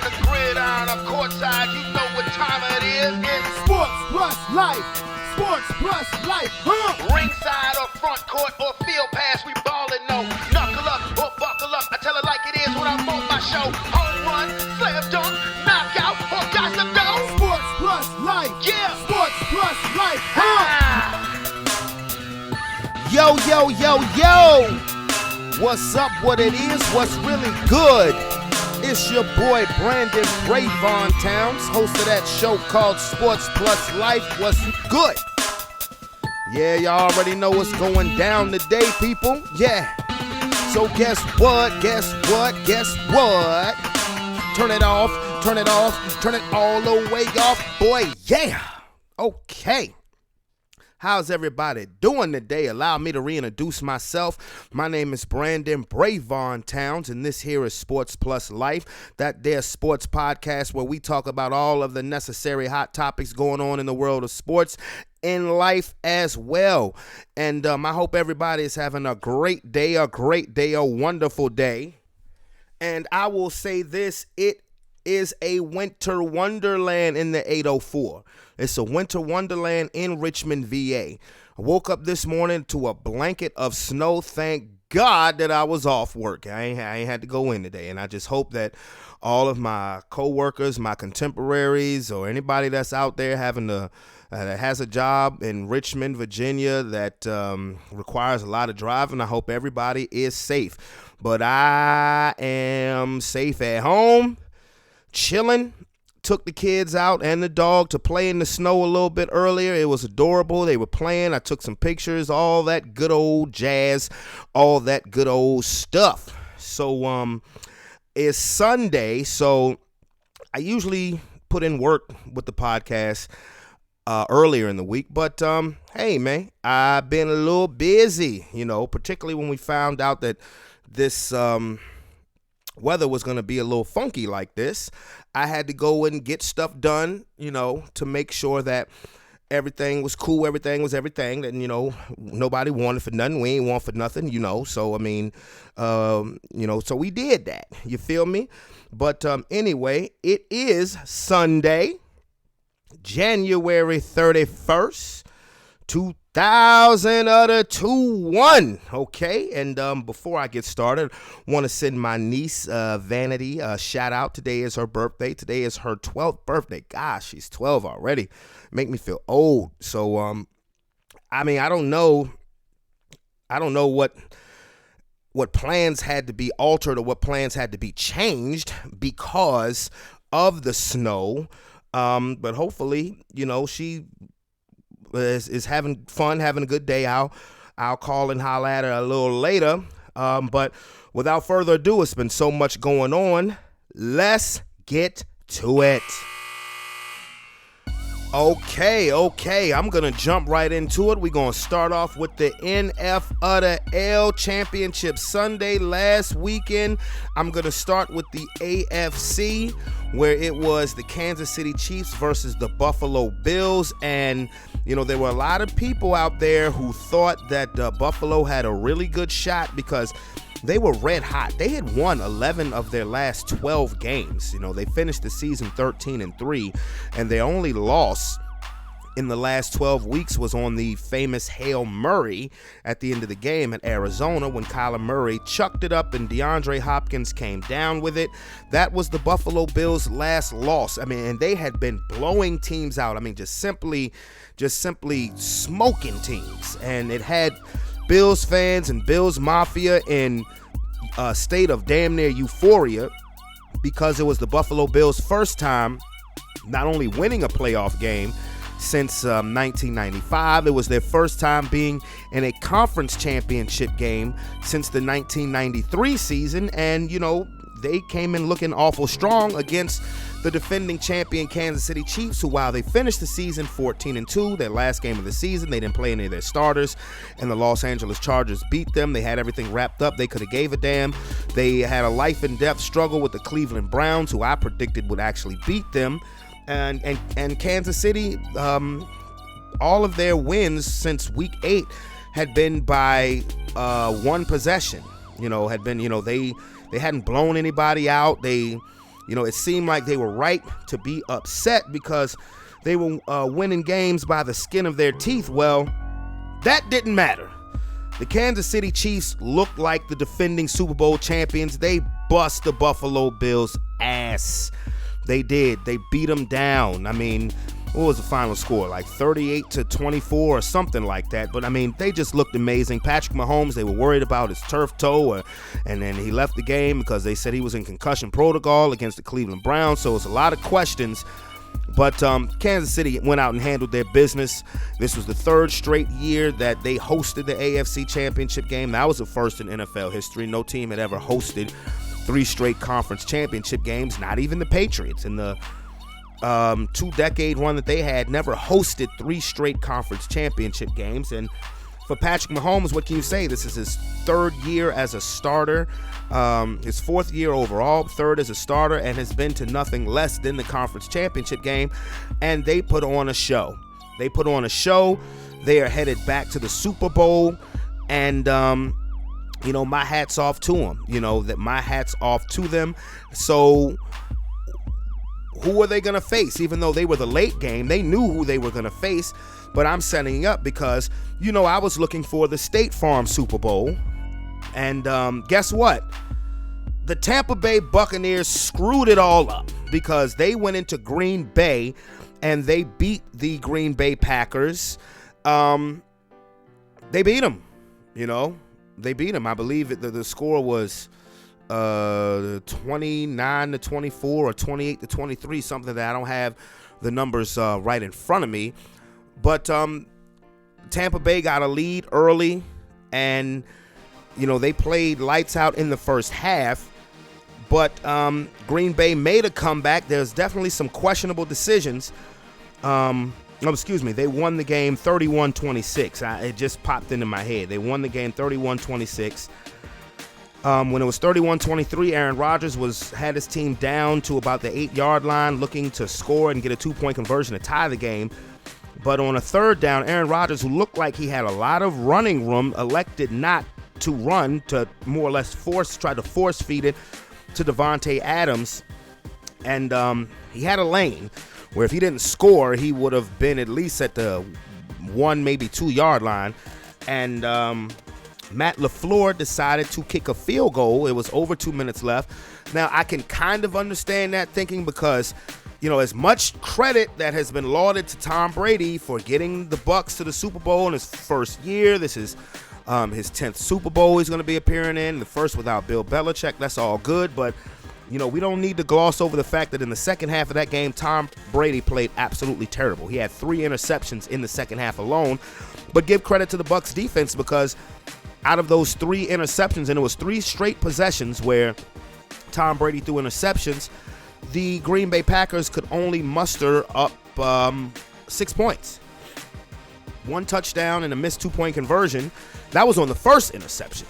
the gridiron or courtside, you know what time it is. It's Sports plus life. Sports plus life. ringside or front court or field pass, we ballin', no. Knuckle up or buckle up, I tell it like it is when I'm on my show. Home run, slam dunk, knockout, or got to go. Sports plus life. Yeah. Sports plus life. Yo, yo, yo, yo. What's up, what it is, what's really good? It's your boy Brandon Brevon Towns, host of that show called Sports Plus Life. What's good? Yeah, y'all already know what's going down today, people. Yeah. So guess what? Turn it off, turn it all the way off, boy. Yeah. Okay. How's everybody doing today? Allow me to reintroduce myself. My name is Brandon Brevon Towns, and this here is Sports Plus Life, that there sports podcast where we talk about all of the necessary hot topics going on in the world of sports and life as well. And I hope everybody is having a great day, a wonderful day. And I will say this, it is a winter wonderland in the 804. It's a winter wonderland in Richmond, VA. I woke up this morning to a blanket of snow. Thank God that I was off work. I ain't had to go in today. And I just hope that all of my coworkers, my contemporaries, or anybody that's out there that has a job in Richmond, Virginia, that requires a lot of driving, I hope everybody is safe. But I am safe at home, chilling. Took the kids out and the dog to play in the snow a little bit earlier. It was adorable. They were playing. I took some pictures, all that good old jazz, all that good old stuff. So it's Sunday, so I usually put in work with the podcast earlier in the week. But hey, man, I've been a little busy, particularly when we found out that this weather was going to be a little funky like this. I had to go and get stuff done, to make sure that everything was cool, everything was everything, that, nobody wanted for nothing. We ain't want for nothing, so, so we did that. You feel me? But anyway, it is Sunday, January 31st, 2021, okay? And before I get started, I want to send my niece, Vanity, a shout out. Today is her birthday. Today is her 12th birthday. Gosh, she's 12 already. Make me feel old. So, I don't know what plans had to be altered or what plans had to be changed because of the snow. But hopefully, she is having fun, having a good day. I'll call and holler at her a little later. But without further ado, it's been so much going on. Let's get to it. Okay. I'm going to jump right into it. We're going to start off with the NFL Championship Sunday last weekend. I'm going to start with the AFC, where it was the Kansas City Chiefs versus the Buffalo Bills. And, there were a lot of people out there who thought that Buffalo had a really good shot because they were red hot. They had won 11 of their last 12 games. They finished the season 13-3, and their only loss in the last 12 weeks was on the famous Hail Murray at the end of the game at Arizona when Kyler Murray chucked it up and DeAndre Hopkins came down with it. That was the Buffalo Bills' last loss. And they had been blowing teams out. Just simply smoking teams. And it had Bills fans and Bills Mafia in a state of damn near euphoria because it was the Buffalo Bills' first time not only winning a playoff game since 1995, it was their first time being in a conference championship game since the 1993 season. And, they came in looking awful strong against the defending champion Kansas City Chiefs, who, while they finished the season 14-2, their last game of the season, they didn't play any of their starters, and the Los Angeles Chargers beat them. They had everything wrapped up. They could have gave a damn. They had a life and death struggle with the Cleveland Browns, who I predicted would actually beat them. And Kansas City, all of their wins since week 8 had been by one possession. They hadn't blown anybody out. They it seemed like they were ripe to be upset because they were winning games by the skin of their teeth. Well, that didn't matter. The Kansas City Chiefs looked like the defending Super Bowl champions. They bust the Buffalo Bills' ass. They did. They beat them down. I mean, what was the final score? Like 38-24 or something like that. But, I mean, they just looked amazing. Patrick Mahomes, they were worried about his turf toe. And then he left the game because they said he was in concussion protocol against the Cleveland Browns. So it's a lot of questions. But Kansas City went out and handled their business. This was the third straight year that they hosted the AFC Championship game. That was the first in NFL history. No team had ever hosted 3 straight conference championship games, not even the Patriots. In the 2-decade run that they had, never hosted 3 straight conference championship games. And for Patrick Mahomes, what can you say? This is his 3rd year as a starter, his 4th year overall, 3rd as a starter, and has been to nothing less than the conference championship game. And they put on a show. They are headed back to the Super Bowl. And, my hat's off to them. My hat's off to them. So who are they going to face? Even though they were the late game, they knew who they were going to face. But I'm setting up because, I was looking for the State Farm Super Bowl. And guess what? The Tampa Bay Buccaneers screwed it all up because they went into Green Bay and they beat the Green Bay Packers. They beat them, They beat them. I believe the score was 29-24 or 28-23, something that I don't have the numbers right in front of me. But Tampa Bay got a lead early, and they played lights out in the first half. But Green Bay made a comeback. There's definitely some questionable decisions. They won the game 31-26. It just popped into my head. They won the game 31-26. When it was 31-23, Aaron Rodgers had his team down to about the 8-yard line, looking to score and get a 2-point conversion to tie the game. But on a 3rd down, Aaron Rodgers, who looked like he had a lot of running room, elected not to run, to more or less try to force feed it to Devontae Adams. And he had a lane where if he didn't score, he would have been at least at the 1, maybe 2-yard line. And Matt LaFleur decided to kick a field goal. It was over 2 minutes left. Now, I can kind of understand that thinking because, as much credit that has been lauded to Tom Brady for getting the Bucs to the Super Bowl in his first year. This is his 10th Super Bowl he's going to be appearing in, the first without Bill Belichick. That's all good, but we don't need to gloss over the fact that in the second half of that game, Tom Brady played absolutely terrible. He had 3 interceptions in the second half alone. But give credit to the Bucs defense because out of those 3 interceptions, and it was 3 straight possessions where Tom Brady threw interceptions, the Green Bay Packers could only muster up 6 points. 1 touchdown and a missed 2-point conversion. That was on the first interception.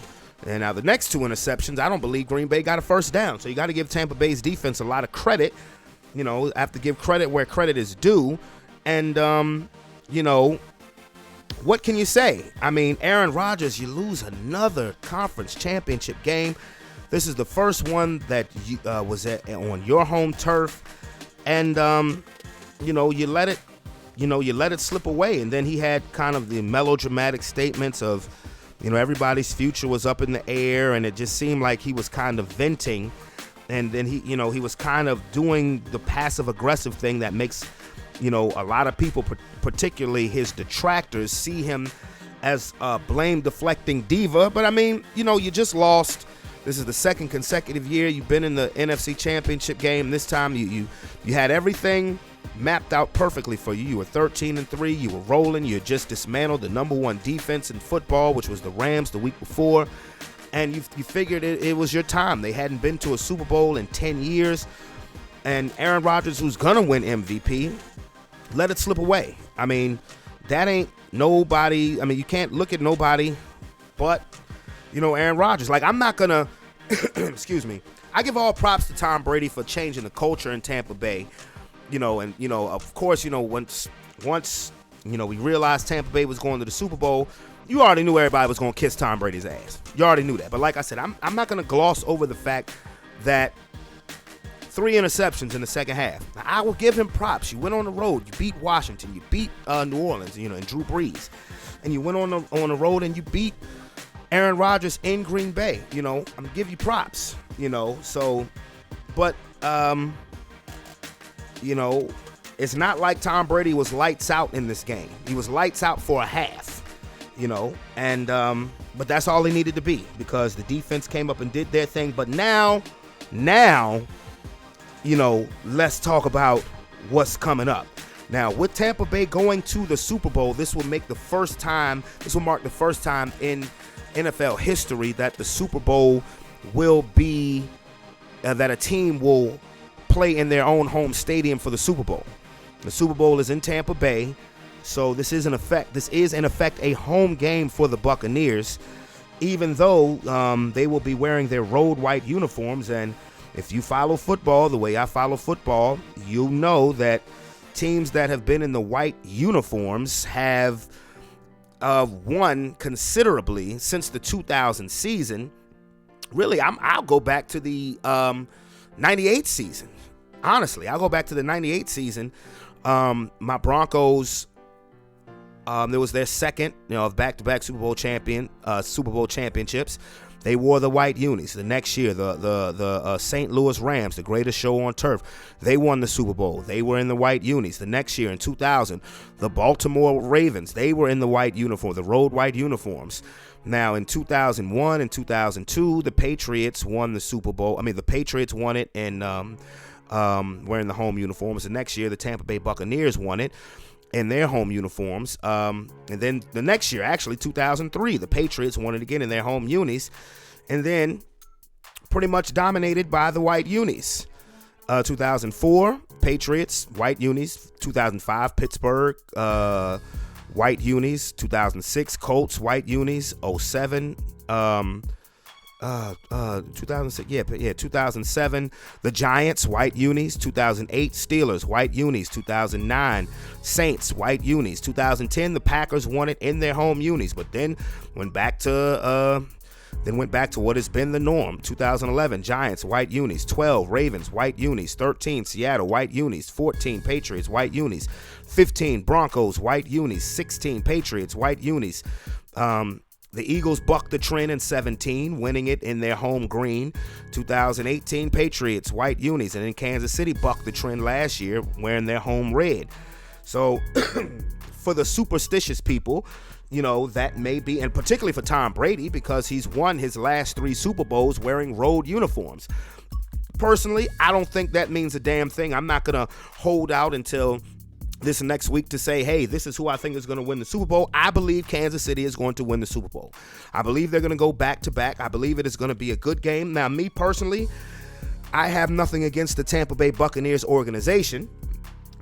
And now the next 2 interceptions, I don't believe Green Bay got a first down. So you got to give Tampa Bay's defense a lot of credit. Have to give credit where credit is due. And, what can you say? I mean, Aaron Rodgers, you lose another conference championship game. This is the first one that was on your home turf. And, you let it slip away. And then he had kind of the melodramatic statements of, everybody's future was up in the air, and it just seemed like he was kind of venting. And then he was kind of doing the passive-aggressive thing that makes, a lot of people, particularly his detractors, see him as a blame-deflecting diva. But, I mean, you just lost. This is the 2nd consecutive year you've been in the NFC Championship game. This time you had everything mapped out perfectly for you. You were 13-3. You were rolling. You had just dismantled the number 1 defense in football, which was the Rams the week before. And you figured it was your time. They hadn't been to a Super Bowl in 10 years. And Aaron Rodgers, who's going to win MVP, let it slip away. I mean, that ain't nobody. I mean, you can't look at nobody but, Aaron Rodgers. Like, I'm not going to, excuse me. I give all props to Tom Brady for changing the culture in Tampa Bay. Of course, once we realized Tampa Bay was going to the Super Bowl, you already knew everybody was going to kiss Tom Brady's ass. You already knew that. But like I said, I'm not going to gloss over the fact that 3 interceptions in the second half. Now, I will give him props. You went on the road. You beat Washington. You beat New Orleans, and Drew Brees. And you went on the road and you beat Aaron Rodgers in Green Bay. I'm going to give you props, So, but, it's not like Tom Brady was lights out in this game. He was lights out for a half, and but that's all he needed to be because the defense came up and did their thing. But now, let's talk about what's coming up. Now, with Tampa Bay going to the Super Bowl, this will mark the first time in NFL history that the Super Bowl will be that a team will play in their own home stadium for the Super Bowl. The Super Bowl is in Tampa Bay, so this is in effect a home game for the Buccaneers, even though they will be wearing their road white uniforms. And if you follow football the way I follow football, you'll know that teams that have been in the white uniforms have won considerably since the 2000 season. Really, I'll go back to the 98 season. Honestly, I'll go back to the 98 season. My Broncos, it was their second, of back-to-back Super Bowl championships. They wore the white unis. The next year, the St. Louis Rams, the greatest show on turf, they won the Super Bowl. They were in the white unis. The next year, in 2000, the Baltimore Ravens, they were in the white uniform, the road white uniforms. Now, in 2001 and 2002, the Patriots won the Super Bowl. The Patriots won it and wearing the home uniforms. The next year, the Tampa Bay Buccaneers won it in their home uniforms. And then the next year, actually 2003, the Patriots won it again in their home unis. And then pretty much dominated by the white unis. 2004, Patriots, white unis. 2005, Pittsburgh, white unis. 2006, Colts, white unis. 07, 2006, 2007, the Giants, white unis. 2008, Steelers, white unis. 2009, Saints, white unis. 2010, the Packers won it in their home unis, but then went back to what has been the norm. 2011, Giants, white unis. 12, Ravens, white unis. 13, Seattle, white unis. 14, Patriots, white unis. 15, Broncos, white unis. 16, Patriots, white unis. The Eagles bucked the trend in 17, winning it in their home green. 2018, Patriots, white unis. And then Kansas City bucked the trend last year, wearing their home red. So for the superstitious people, that may be, and particularly for Tom Brady, because he's won his last 3 Super Bowls wearing road uniforms. Personally, I don't think that means a damn thing. I'm not going to hold out until this next week to say, hey, this is who I think is going to win the Super Bowl. I believe Kansas City is going to win the Super Bowl. I believe they're going to go back-to-back. I believe it is going to be a good game. Now, me personally, I have nothing against the Tampa Bay Buccaneers organization,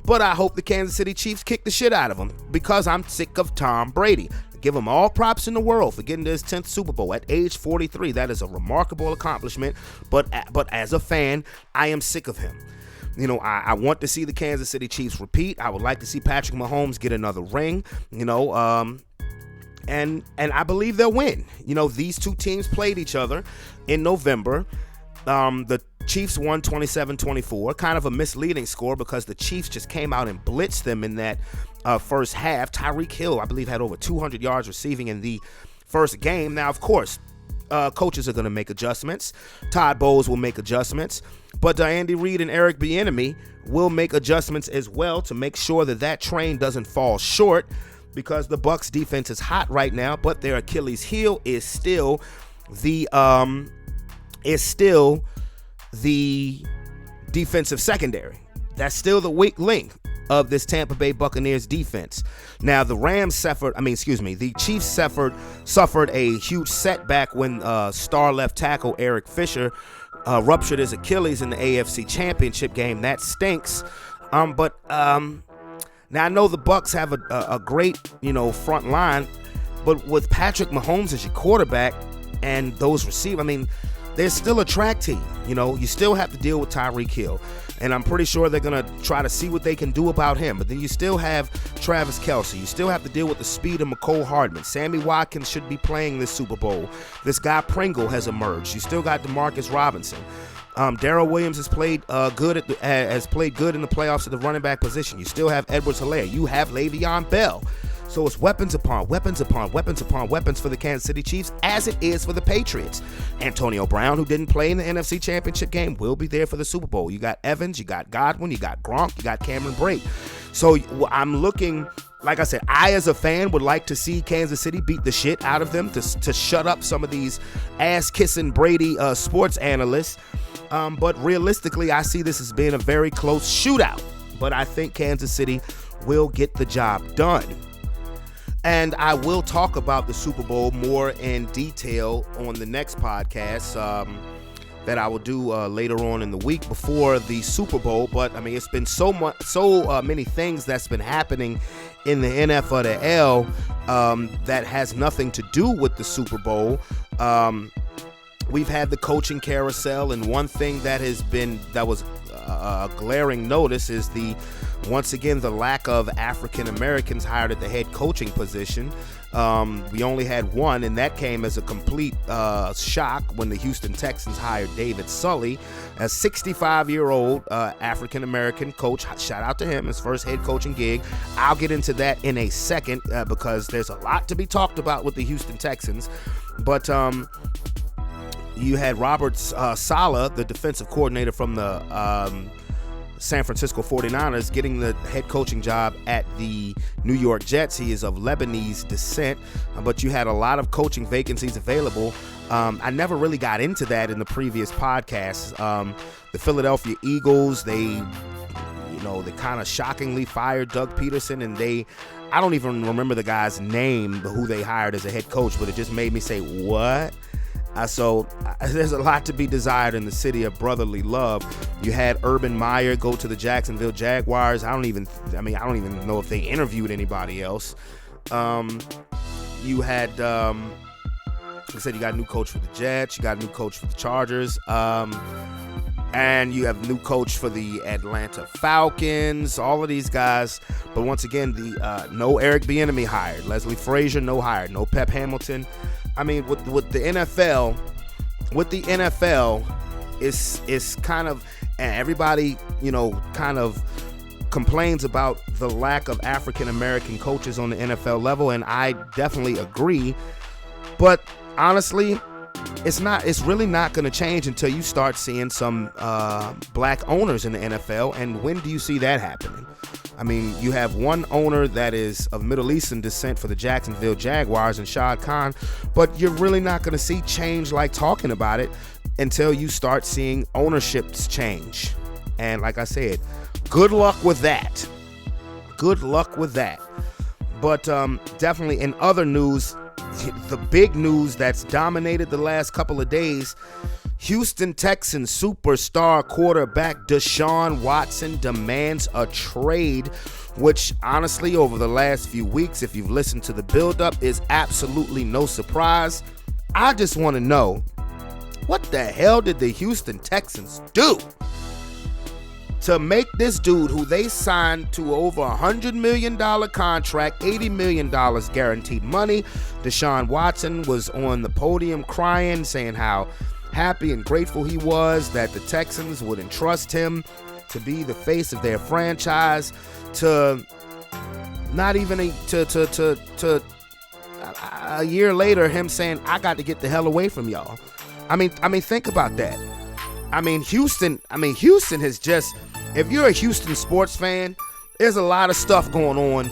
but I hope the Kansas City Chiefs kick the shit out of them because I'm sick of Tom Brady. Give him all props in the world for getting to his 10th Super Bowl at age 43. That is a remarkable accomplishment, but as a fan, I am sick of him. I want to see the Kansas City Chiefs repeat. I would like to see Patrick Mahomes get another ring, and I believe they'll win. These two teams played each other in November. The Chiefs won 27-24, kind of a misleading score because the Chiefs just came out and blitzed them in that first half. Tyreek Hill, I believe, had over 200 yards receiving in the first game. Now, of course, coaches are going to make adjustments. Todd Bowles will make adjustments. But Andy Reid and Eric Bieniemy will make adjustments as well to make sure that train doesn't fall short, because the Bucs defense is hot right now, but their Achilles heel is still the defensive secondary. That's still the weak link of this Tampa Bay Buccaneers defense. Now, the Chiefs suffered a huge setback when star left tackle Eric Fisher ruptured his Achilles in the AFC Championship game. That stinks. Now I know the Bucs have a great, front line, but with Patrick Mahomes as your quarterback and those receivers, there's still a track team. You still have to deal with Tyreek Hill. And I'm pretty sure they're going to try to see what they can do about him. But then you still have Travis Kelce. You still have to deal with the speed of McCole Hardman. Sammy Watkins should be playing this Super Bowl. This guy Pringle has emerged. You still got Demarcus Robinson. Darrell Williams has played good in the playoffs at the running back position. You still have Edwards-Helaire. You have Le'Veon Bell. So it's weapons upon weapons upon weapons upon weapons for the Kansas City Chiefs, as it is for the Patriots. Antonio Brown, who didn't play in the NFC Championship game, will be there for the Super Bowl. You got Evans, you got Godwin, you got Gronk, you got Cameron Brate. So I'm looking, like I said, I as a fan would like to see Kansas City beat the shit out of them to shut up some of these ass-kissing Brady sports analysts. But realistically, I see this as being a very close shootout. But I think Kansas City will get the job done. And I will talk about the Super Bowl more in detail on the next podcast that I will do later on in the week before the Super Bowl. But I mean, it's been so many things that's been happening in the NFL that has nothing to do with the Super Bowl. We've had the coaching carousel, and one thing that was a glaring notice is once again the lack of African Americans hired at the head coaching position. We only had one, and that came as a complete shock when the Houston Texans hired David Sully, a 65-year-old African American coach. Shout out to him, his first head coaching gig. I'll get into that in a second because there's a lot to be talked about with the Houston Texans. But you had Robert Saleh, the defensive coordinator from the San Francisco 49ers, getting the head coaching job at the New York Jets. He is of Lebanese descent, but you had a lot of coaching vacancies available. I never really got into that in the previous podcasts. The Philadelphia Eagles, they kind of shockingly fired Doug Peterson, and I don't even remember the guy's name, who they hired as a head coach, but it just made me say, what? So there's a lot to be desired in the city of brotherly love. You had Urban Meyer go to the Jacksonville Jaguars. I don't even know if they interviewed anybody else. You had, like I said, you got a new coach for the Jets. You got a new coach for the Chargers. And you have a new coach for the Atlanta Falcons. All of these guys. But once again, no Eric Bieniemy hired. Leslie Frazier, no hired. No Pep Hamilton. I mean, with the NFL, it's kind of, and everybody, kind of complains about the lack of African American coaches on the NFL level, and I definitely agree. But honestly, it's really not going to change until you start seeing some black owners in the NFL. And when do you see that happening? I mean, you have one owner that is of Middle Eastern descent for the Jacksonville Jaguars, and Shad Khan, but you're really not going to see change like talking about it until you start seeing ownerships change. And like I said, good luck with that. Good luck with that. But definitely in other news, the big news that's dominated the last couple of days, Houston Texans superstar quarterback Deshaun Watson demands a trade, which honestly over the last few weeks, if you've listened to the buildup, is absolutely no surprise. I just want to know, what the hell did the Houston Texans do to make this dude, who they signed to over $100 million contract, $80 million guaranteed money? Deshaun Watson was on the podium crying, saying how happy and grateful he was that the Texans would entrust him to be the face of their franchise, to not even a year later him saying, I got to get the hell away from y'all. I mean think about that. Houston has just, if you're a Houston sports fan, there's a lot of stuff going on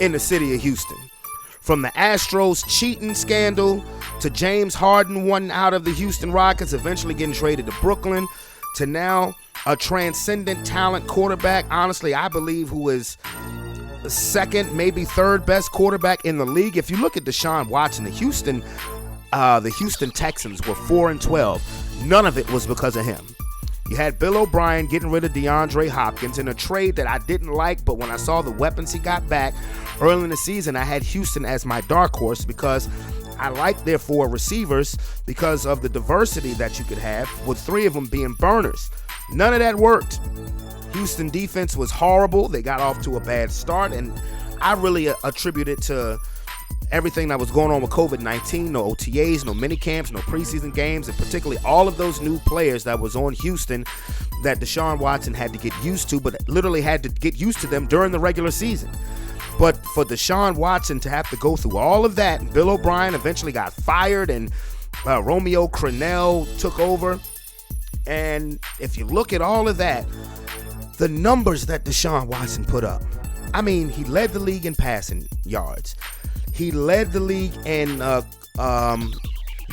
in the city of Houston. From the Astros cheating scandal to James Harden wanting out of the Houston Rockets, eventually getting traded to Brooklyn, to now a transcendent talent quarterback, honestly, I believe, who is the second, maybe third best quarterback in the league. If you look at Deshaun Watson, the Houston Texans were 4-12. None of it was because of him. You had Bill O'Brien getting rid of DeAndre Hopkins in a trade that I didn't like, but when I saw the weapons he got back early in the season, I had Houston as my dark horse because I like their four receivers because of the diversity that you could have, with three of them being burners. None of that worked. Houston defense was horrible. They got off to a bad start, and I really attribute it to everything that was going on with COVID-19, no OTAs, no mini camps, no preseason games, and particularly all of those new players that was on Houston that Deshaun Watson had to get used to, but literally had to get used to them during the regular season. But for Deshaun Watson to have to go through all of that, and Bill O'Brien eventually got fired, and Romeo Crennel took over. And if you look at all of that, the numbers that Deshaun Watson put up, I mean, he led the league in passing yards. He led the league in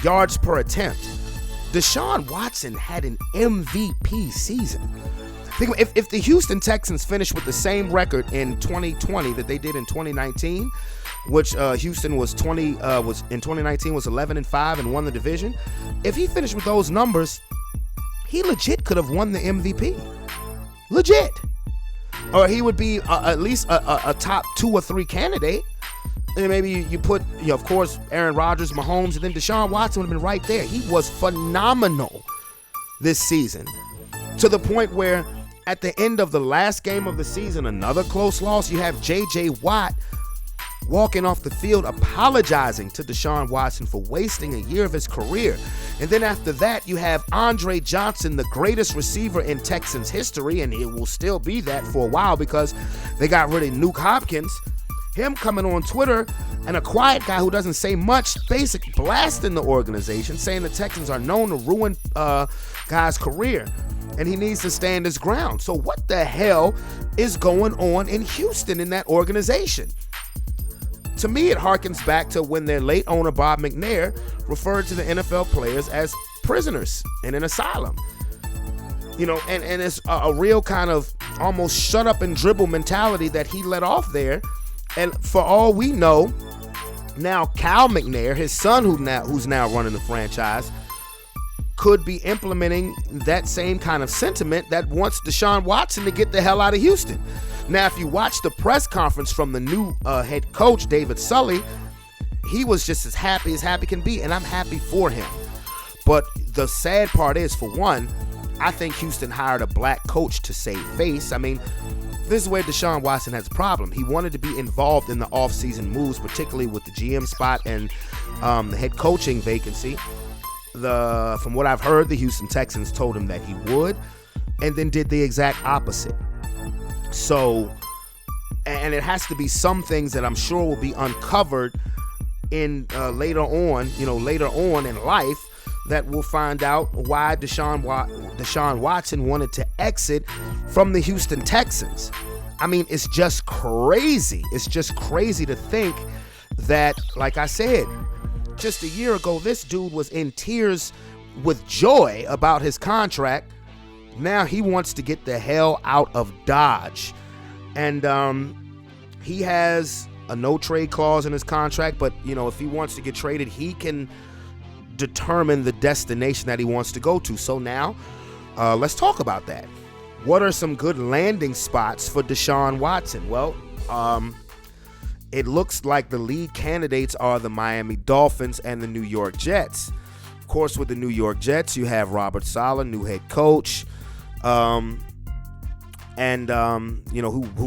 yards per attempt. Deshaun Watson had an MVP season. Think if the Houston Texans finished with the same record in 2020 that they did in 2019, which Houston was in 2019 was 11-5 and won the division. If he finished with those numbers, he legit could have won the MVP. Legit. Or he would be at least a top 2 or 3 candidate. And maybe you put, of course, Aaron Rodgers, Mahomes, and then Deshaun Watson would have been right there. He was phenomenal this season, to the point where at the end of the last game of the season, another close loss, you have J.J. Watt walking off the field apologizing to Deshaun Watson for wasting a year of his career. And then after that, you have Andre Johnson, the greatest receiver in Texans history, and it will still be that for a while because they got rid of Nuke Hopkins. Him coming on Twitter, and a quiet guy who doesn't say much, basically blasting the organization, saying the Texans are known to ruin guy's career, and he needs to stand his ground. So what the hell is going on in Houston in that organization? To me, it harkens back to when their late owner, Bob McNair, referred to the NFL players as prisoners in an asylum. And it's a real kind of almost shut up and dribble mentality that he let off there. And for all we know, now Cal McNair, his son who's now running the franchise, could be implementing that same kind of sentiment that wants Deshaun Watson to get the hell out of Houston. Now, if you watch the press conference from the new head coach, David Sully, he was just as happy can be, and I'm happy for him. But the sad part is, for one, I think Houston hired a black coach to save face. I mean, this is where Deshaun Watson has a problem. He wanted to be involved in the offseason moves, particularly with the GM spot and the head coaching vacancy. From what I've heard, the Houston Texans told him that he would, and then did the exact opposite. So, and it has to be some things that I'm sure will be uncovered in later on in life, that we'll find out why Deshaun Watson wanted to exit from the Houston Texans. I mean, it's just crazy. It's just crazy to think that, like I said, just a year ago, this dude was in tears with joy about his contract. Now he wants to get the hell out of Dodge. And he has a no-trade clause in his contract, but, if he wants to get traded, he can determine the destination that he wants to go to. So now, let's talk about that. What are some good landing spots for Deshaun Watson? Well, it looks like the lead candidates are the Miami Dolphins and the New York Jets. Of course, with the New York Jets, you have Robert Saleh, new head coach, who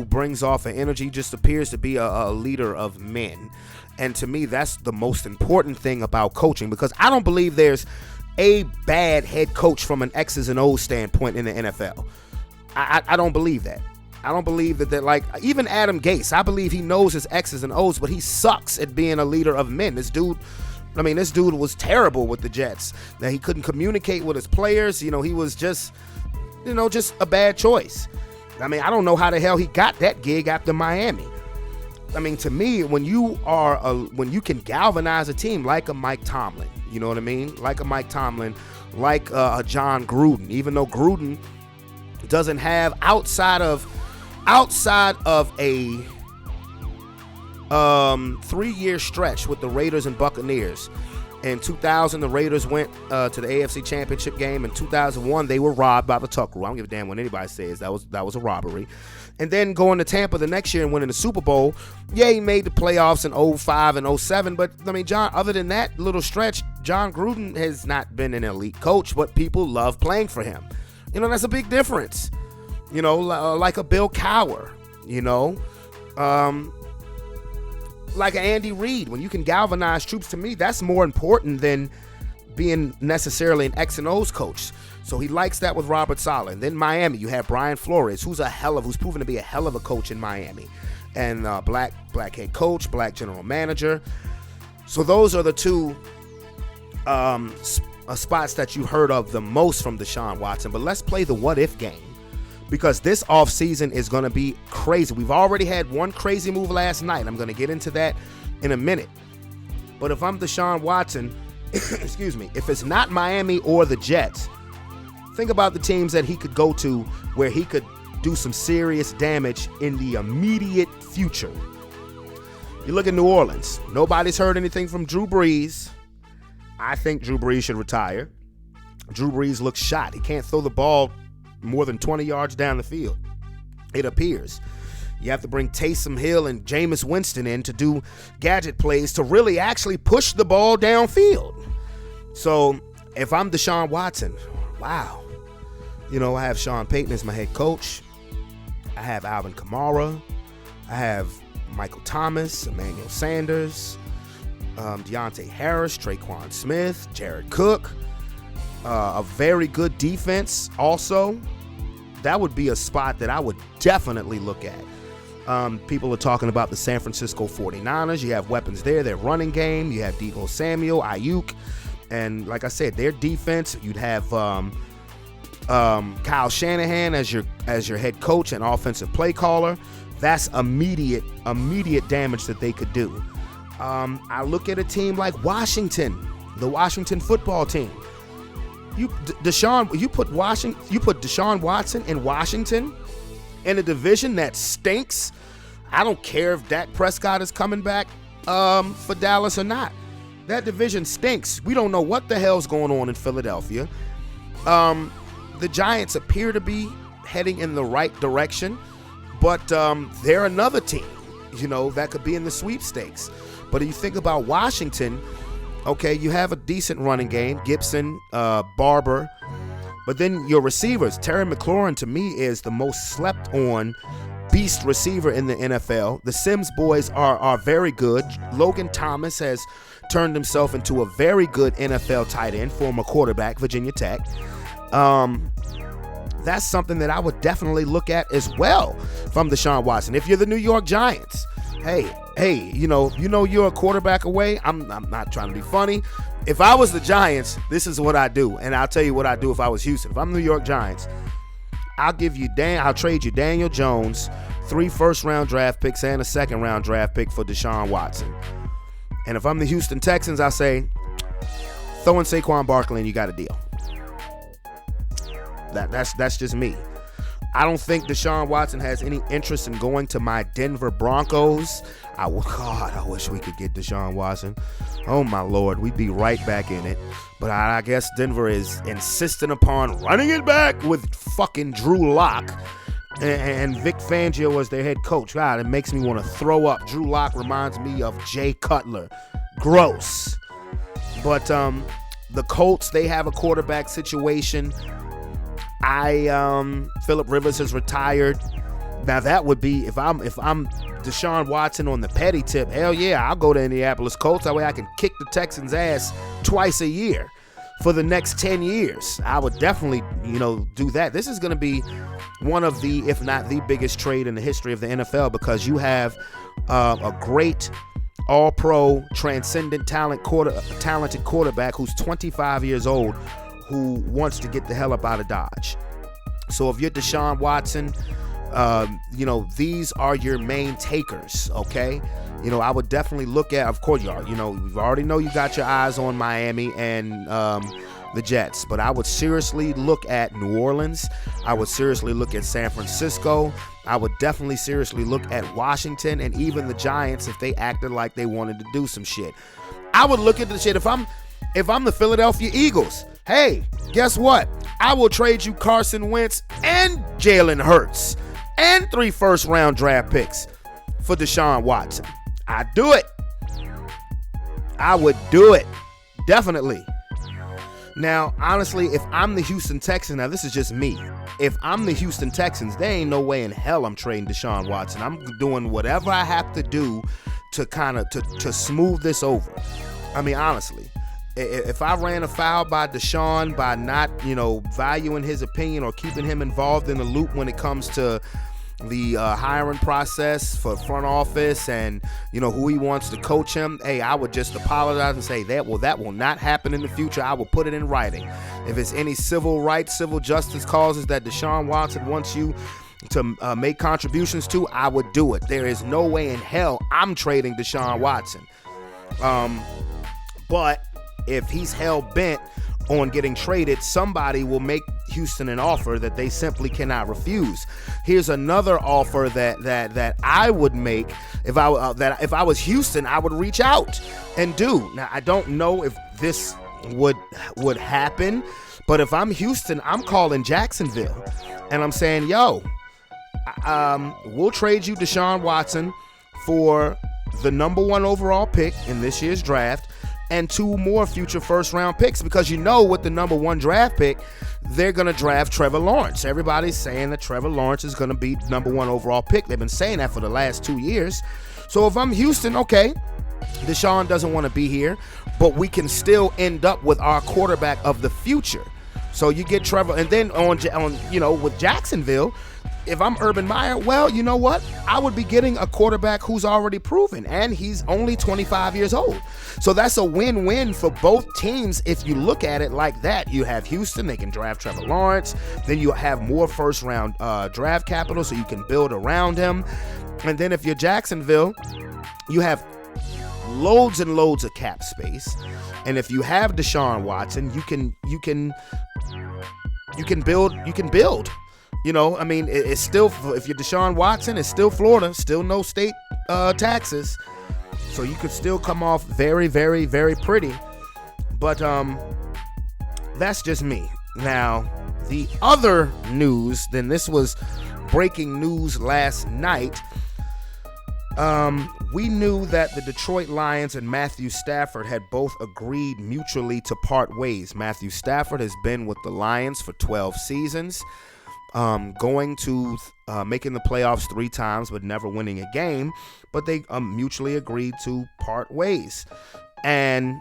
brings off an energy, just appears to be a leader of men. And to me, that's the most important thing about coaching, because I don't believe there's a bad head coach from an X's and O's standpoint in the NFL. I don't believe that. I don't believe that like, even Adam Gase, I believe he knows his X's and O's, but he sucks at being a leader of men. This dude was terrible with the Jets. That he couldn't communicate with his players. He was just a bad choice. I mean, I don't know how the hell he got that gig after Miami. I mean, to me, when you can galvanize a team like a Mike Tomlin, you know what I mean? Like a Mike Tomlin, like a John Gruden, even though Gruden doesn't have outside of a 3-year stretch with the Raiders and Buccaneers. In 2000, the Raiders went to the AFC Championship game. In 2001, they were robbed by the Tuck Rule. I don't give a damn what anybody says. That was a robbery. And then going to Tampa the next year and winning the Super Bowl. Yeah, he made the playoffs in 05 and 07. But, I mean, other than that little stretch, John Gruden has not been an elite coach, but people love playing for him. That's a big difference. Like a Bill Cowher, like Andy Reid, when you can galvanize troops, to me, that's more important than being necessarily an X and O's coach. So he likes that with Robert Saleh. And then Miami, you have Brian Flores, who's proven to be a hell of a coach in Miami, and black head coach, black general manager. So those are the two spots that you heard of the most from Deshaun Watson. But let's play the what if game, because this offseason is going to be crazy. We've already had one crazy move last night. I'm going to get into that in a minute. But if I'm Deshaun Watson, excuse me, if it's not Miami or the Jets, think about the teams that he could go to where he could do some serious damage in the immediate future. You look at New Orleans. Nobody's heard anything from Drew Brees. I think Drew Brees should retire. Drew Brees looks shot. He can't throw the ball more than 20 yards down the field, it appears. You have to bring Taysom Hill and Jameis Winston in to do gadget plays to really actually push the ball downfield. So if I'm Deshaun Watson, wow. I have Sean Payton as my head coach. I have Alvin Kamara. I have Michael Thomas, Emmanuel Sanders, Deontay Harris, Traquan Smith, Jared Cook. A very good defense also. That would be a spot that I would definitely look at. People are talking about the San Francisco 49ers. You have weapons there. Their running game. You have Deebo Samuel, Ayuk. And like I said, their defense, you'd have Kyle Shanahan as your head coach and offensive play caller. That's immediate damage that they could do. I look at a team like Washington, the Washington football team. You put Deshaun Watson in Washington in a division that stinks. I don't care if Dak Prescott is coming back for Dallas or not. That division stinks. We don't know what the hell's going on in Philadelphia. The Giants appear to be heading in the right direction, but they're another team, that could be in the sweepstakes. But if you think about Washington, okay, you have a decent running game, Gibson, Barber, but then your receivers, Terry McLaurin to me is the most slept on beast receiver in the NFL. The Sims boys are very good. Logan Thomas has turned himself into a very good NFL tight end, former quarterback, Virginia Tech. That's something that I would definitely look at as well from Deshaun Watson. If you're the New York Giants, hey, you're a quarterback away. I'm not trying to be funny. If I was the Giants, this is what I do, and I'll tell you what I do if I was Houston. If I'm the New York Giants, I'll trade you Daniel Jones, 3 first-round draft picks and a second-round draft pick for Deshaun Watson. And if I'm the Houston Texans, I say, throw in Saquon Barkley and you got a deal. That's just me. I don't think Deshaun Watson has any interest in going to my Denver Broncos. I wish we could get Deshaun Watson. Oh my Lord, we'd be right back in it. But I guess Denver is insistent upon running it back with fucking Drew Lock and Vic Fangio as their head coach. God, it makes me want to throw up. Drew Lock reminds me of Jay Cutler. Gross. But the Colts, they have a quarterback situation. Phillip Rivers has retired. Now that would be, if I'm Deshaun Watson on the petty tip, hell yeah, I'll go to Indianapolis Colts. That way I can kick the Texans' ass twice a year for the next 10 years. I would definitely, do that. This is going to be one of the, if not the biggest trade in the history of the NFL, because you have a great all-pro, transcendent talented quarterback who's 25 years old, who wants to get the hell up out of Dodge. So if you're Deshaun Watson, these are your main takers, okay? I would definitely look at, of course, we already know you got your eyes on Miami and the Jets, but I would seriously look at New Orleans. I would seriously look at San Francisco. I would definitely seriously look at Washington and even the Giants if they acted like they wanted to do some shit. I would look at the shit if I'm the Philadelphia Eagles. Hey, guess what? I will trade you Carson Wentz and Jalen Hurts and 3 first-round draft picks for Deshaun Watson. I'd do it. I would do it. Definitely. Now, honestly, if I'm the Houston Texans, now this is just me. If I'm the Houston Texans, there ain't no way in hell I'm trading Deshaun Watson. I'm doing whatever I have to do to smooth this over. I mean, honestly, if I ran afoul by Deshaun by not, valuing his opinion or keeping him involved in the loop when it comes to the hiring process for front office and who he wants to coach him, hey, I would just apologize and say that will not happen in the future. I will put it in writing. If it's any civil rights, civil justice causes that Deshaun Watson wants you to make contributions to, I would do it. There is no way in hell I'm trading Deshaun Watson. But if he's hell bent on getting traded, somebody will make Houston an offer that they simply cannot refuse. Here's another offer that I would make if I was Houston, I would reach out and do. Now, I don't know if this would happen, but if I'm Houston, I'm calling Jacksonville and I'm saying, yo, we'll trade you Deshaun Watson for the number 1 overall pick in this year's draft and 2 more future first-round picks, because with the number 1 draft pick, they're going to draft Trevor Lawrence. Everybody's saying that Trevor Lawrence is going to be number 1 overall pick. They've been saying that for the last 2 years. So if I'm Houston, okay, Deshaun doesn't want to be here, but we can still end up with our quarterback of the future. So you get Trevor, and then on with Jacksonville, if I'm Urban Meyer, well, you know what? I would be getting a quarterback who's already proven, and he's only 25 years old. So that's a win-win for both teams if you look at it like that. You have Houston, they can draft Trevor Lawrence. Then you have more first-round draft capital so you can build around him. And then if you're Jacksonville, you have loads and loads of cap space. And if you have Deshaun Watson, you can build. It's still, if you're Deshaun Watson, it's still Florida, still no state taxes. So you could still come off very, very, very pretty. But that's just me. Now, the other news, then this was breaking news last night. We knew that the Detroit Lions and Matthew Stafford had both agreed mutually to part ways. Matthew Stafford has been with the Lions for 12 seasons. Going to making the playoffs 3 times but never winning a game, but they mutually agreed to part ways. And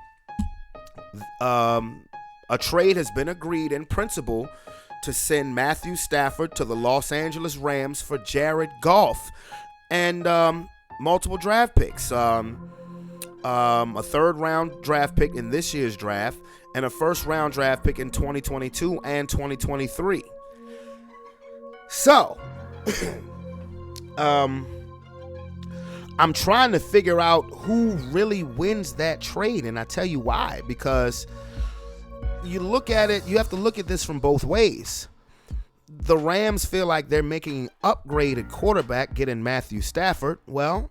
a trade has been agreed in principle to send Matthew Stafford to the Los Angeles Rams for Jared Goff and multiple draft picks, a 3rd-round draft pick in this year's draft and a 1st-round draft pick in 2022 and 2023. So, I'm trying to figure out who really wins that trade, and I tell you why. Because you look at it, you have to look at this from both ways. The Rams feel like they're making an upgraded quarterback, getting Matthew Stafford. Well,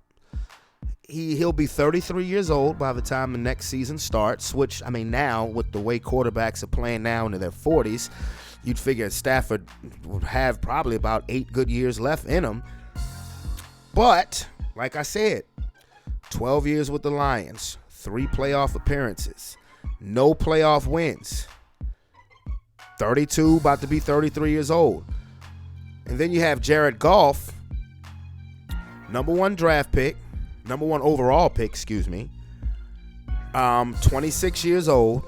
he'll be 33 years old by the time the next season starts, which, now, with the way quarterbacks are playing now into their 40s, you'd figure Stafford would have probably about 8 good years left in him. But, like I said, 12 years with the Lions, 3 playoff appearances, no playoff wins, 32, about to be 33 years old. And then you have Jared Goff, number 1 overall pick, 26 years old,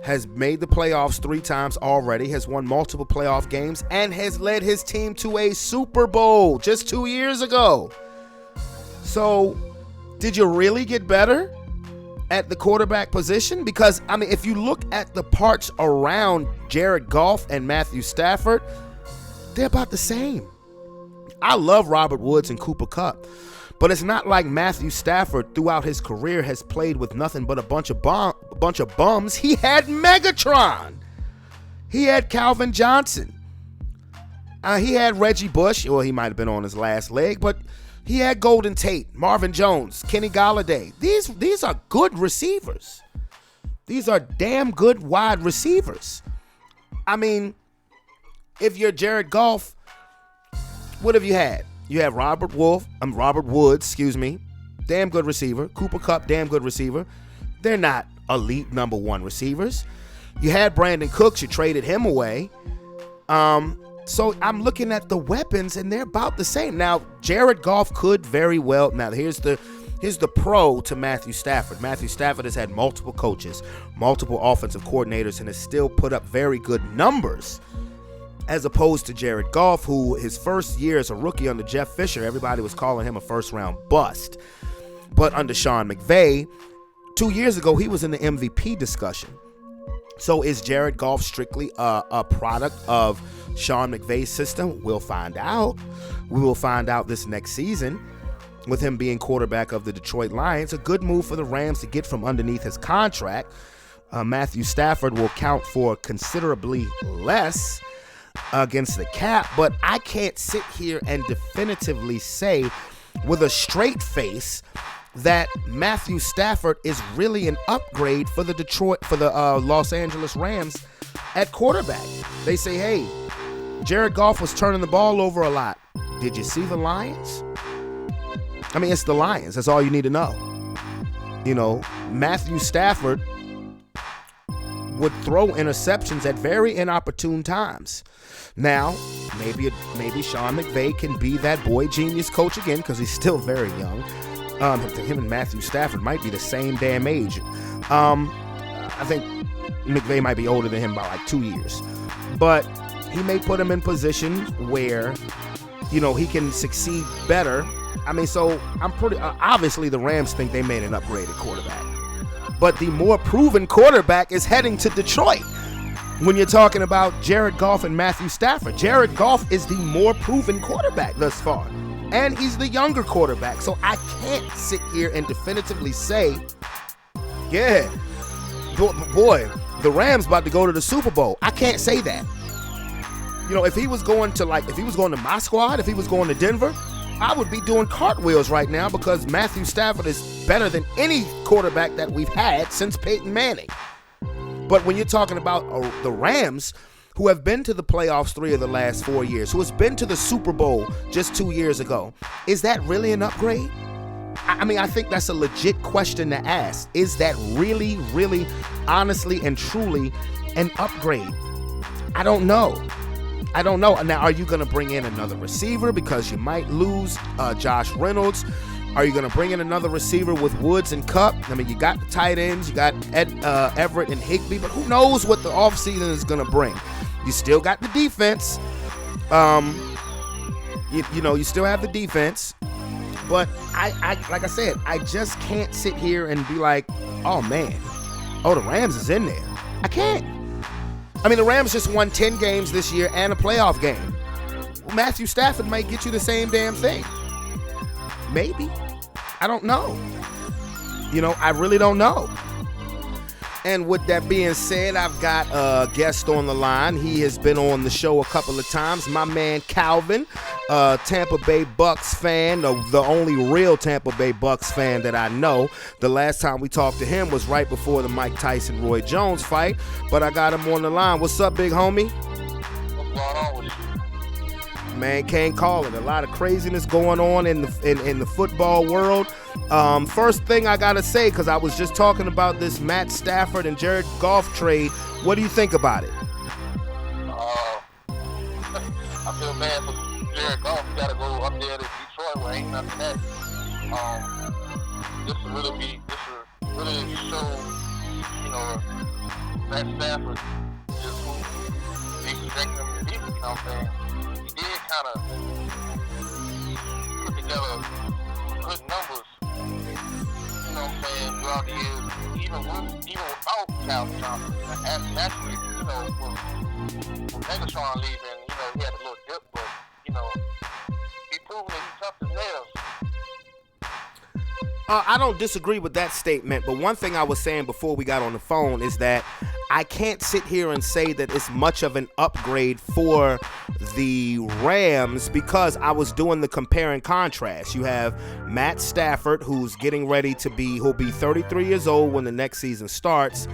has made the playoffs 3 times already, has won multiple playoff games, and has led his team to a Super Bowl just 2 years ago. So, did you really get better at the quarterback position? Because, if you look at the parts around Jared Goff and Matthew Stafford, they're about the same. I love Robert Woods and Cooper Kupp, but it's not like Matthew Stafford throughout his career has played with nothing but a bunch of bums. He had Megatron. He had Calvin Johnson. He had Reggie Bush. Well, he might have been on his last leg, but he had Golden Tate, Marvin Jones, Kenny Golladay. These are good receivers. These are damn good wide receivers. If you're Jared Goff, what have you had? You have Robert Woods, damn good receiver. Cooper Kupp, damn good receiver. They're not elite number 1 receivers. You had Brandon Cooks, you traded him away. So I'm looking at the weapons, and they're about the same. Now, Jared Goff could very well. Now, here's the Here's the pro to Matthew Stafford. Matthew Stafford has had multiple coaches, multiple offensive coordinators, and has still put up very good numbers, as opposed to Jared Goff, who his first year as a rookie under Jeff Fisher, everybody was calling him a first-round bust. But under Sean McVay, 2 years ago, he was in the MVP discussion. So is Jared Goff strictly a product of Sean McVay's system? We'll find out. We will find out this next season with him being quarterback of the Detroit Lions. A good move for the Rams to get from underneath his contract. Matthew Stafford will count for considerably less against the cap, but I can't sit here and definitively say with a straight face that Matthew Stafford is really an upgrade for the Los Angeles Rams at quarterback. They say, hey, Jared Goff was turning the ball over a lot. Did you see the Lions? I mean, it's the Lions. That's all you need to know. You know, Matthew Stafford would throw interceptions at very inopportune times. Now, maybe Sean McVay can be that boy genius coach again because he's still very young. Him and Matthew Stafford might be the same damn age. I think McVay might be older than him by like 2 years. But he may put him in positions where, you know, he can succeed better. I mean, so I'm pretty obviously the Rams think they made an upgraded quarterback. But the more proven quarterback is heading to Detroit. When you're talking about Jared Goff and Matthew Stafford, Jared Goff is the more proven quarterback thus far. And he's the younger quarterback. So I can't sit here and definitively say, yeah, boy, the Rams about to go to the Super Bowl. I can't say that. You know, if he was going to my squad, if he was going to Denver, I would be doing cartwheels right now because Matthew Stafford is better than any quarterback that we've had since Peyton Manning. But when you're talking about the Rams, who have been to the playoffs 3 of the last 4 years, who has been to the Super Bowl just 2 years ago, is that really an upgrade? I mean, I think that's a legit question to ask. Is that really, really, honestly and truly an upgrade? I don't know. Now, are you going to bring in another receiver because you might lose Josh Reynolds? Are you going to bring in another receiver with Woods and Kupp? I mean, you got the tight ends, you got Everett and Higbee, but who knows what the offseason is going to bring? You still got the defense. You still have the defense. But I like I said, I just can't sit here and be like, oh, man, the Rams is in there. I can't. I mean, the Rams just won 10 games this year and a playoff game. Well, Matthew Stafford might get you the same damn thing. Maybe. I don't know. You know, I really don't know. And with that being said, I've got a guest on the line. He has been on the show a couple of times. My man Calvin, Tampa Bay Bucks fan, the only real Tampa Bay Bucks fan that I know. The last time we talked to him was right before the Mike Tyson-Roy Jones fight, but I got him on the line. What's up, big homie? What's going on with you? Man, can't call it. A lot of craziness going on in the football world. First thing I gotta say, because I was just talking about this Matt Stafford and Jared Goff trade. What do you think about it? I feel bad for Jared Goff. You gotta go up there to Detroit where ain't nothing there. This will really show, Matt Stafford just who they project him to be. You know what I'm saying? He did kind of put together good numbers. You know what I'm saying? Throughout the years, even without Calvin Johnson. Naturally, with Deshaun leaving, he had a little dip, but he proved that he's tough as nails. I don't disagree with that statement, but one thing I was saying before we got on the phone is that I can't sit here and say that it's much of an upgrade for the Rams because I was doing the compare and contrast. You have Matt Stafford, who's getting ready to he'll be 33 years old when the next season starts.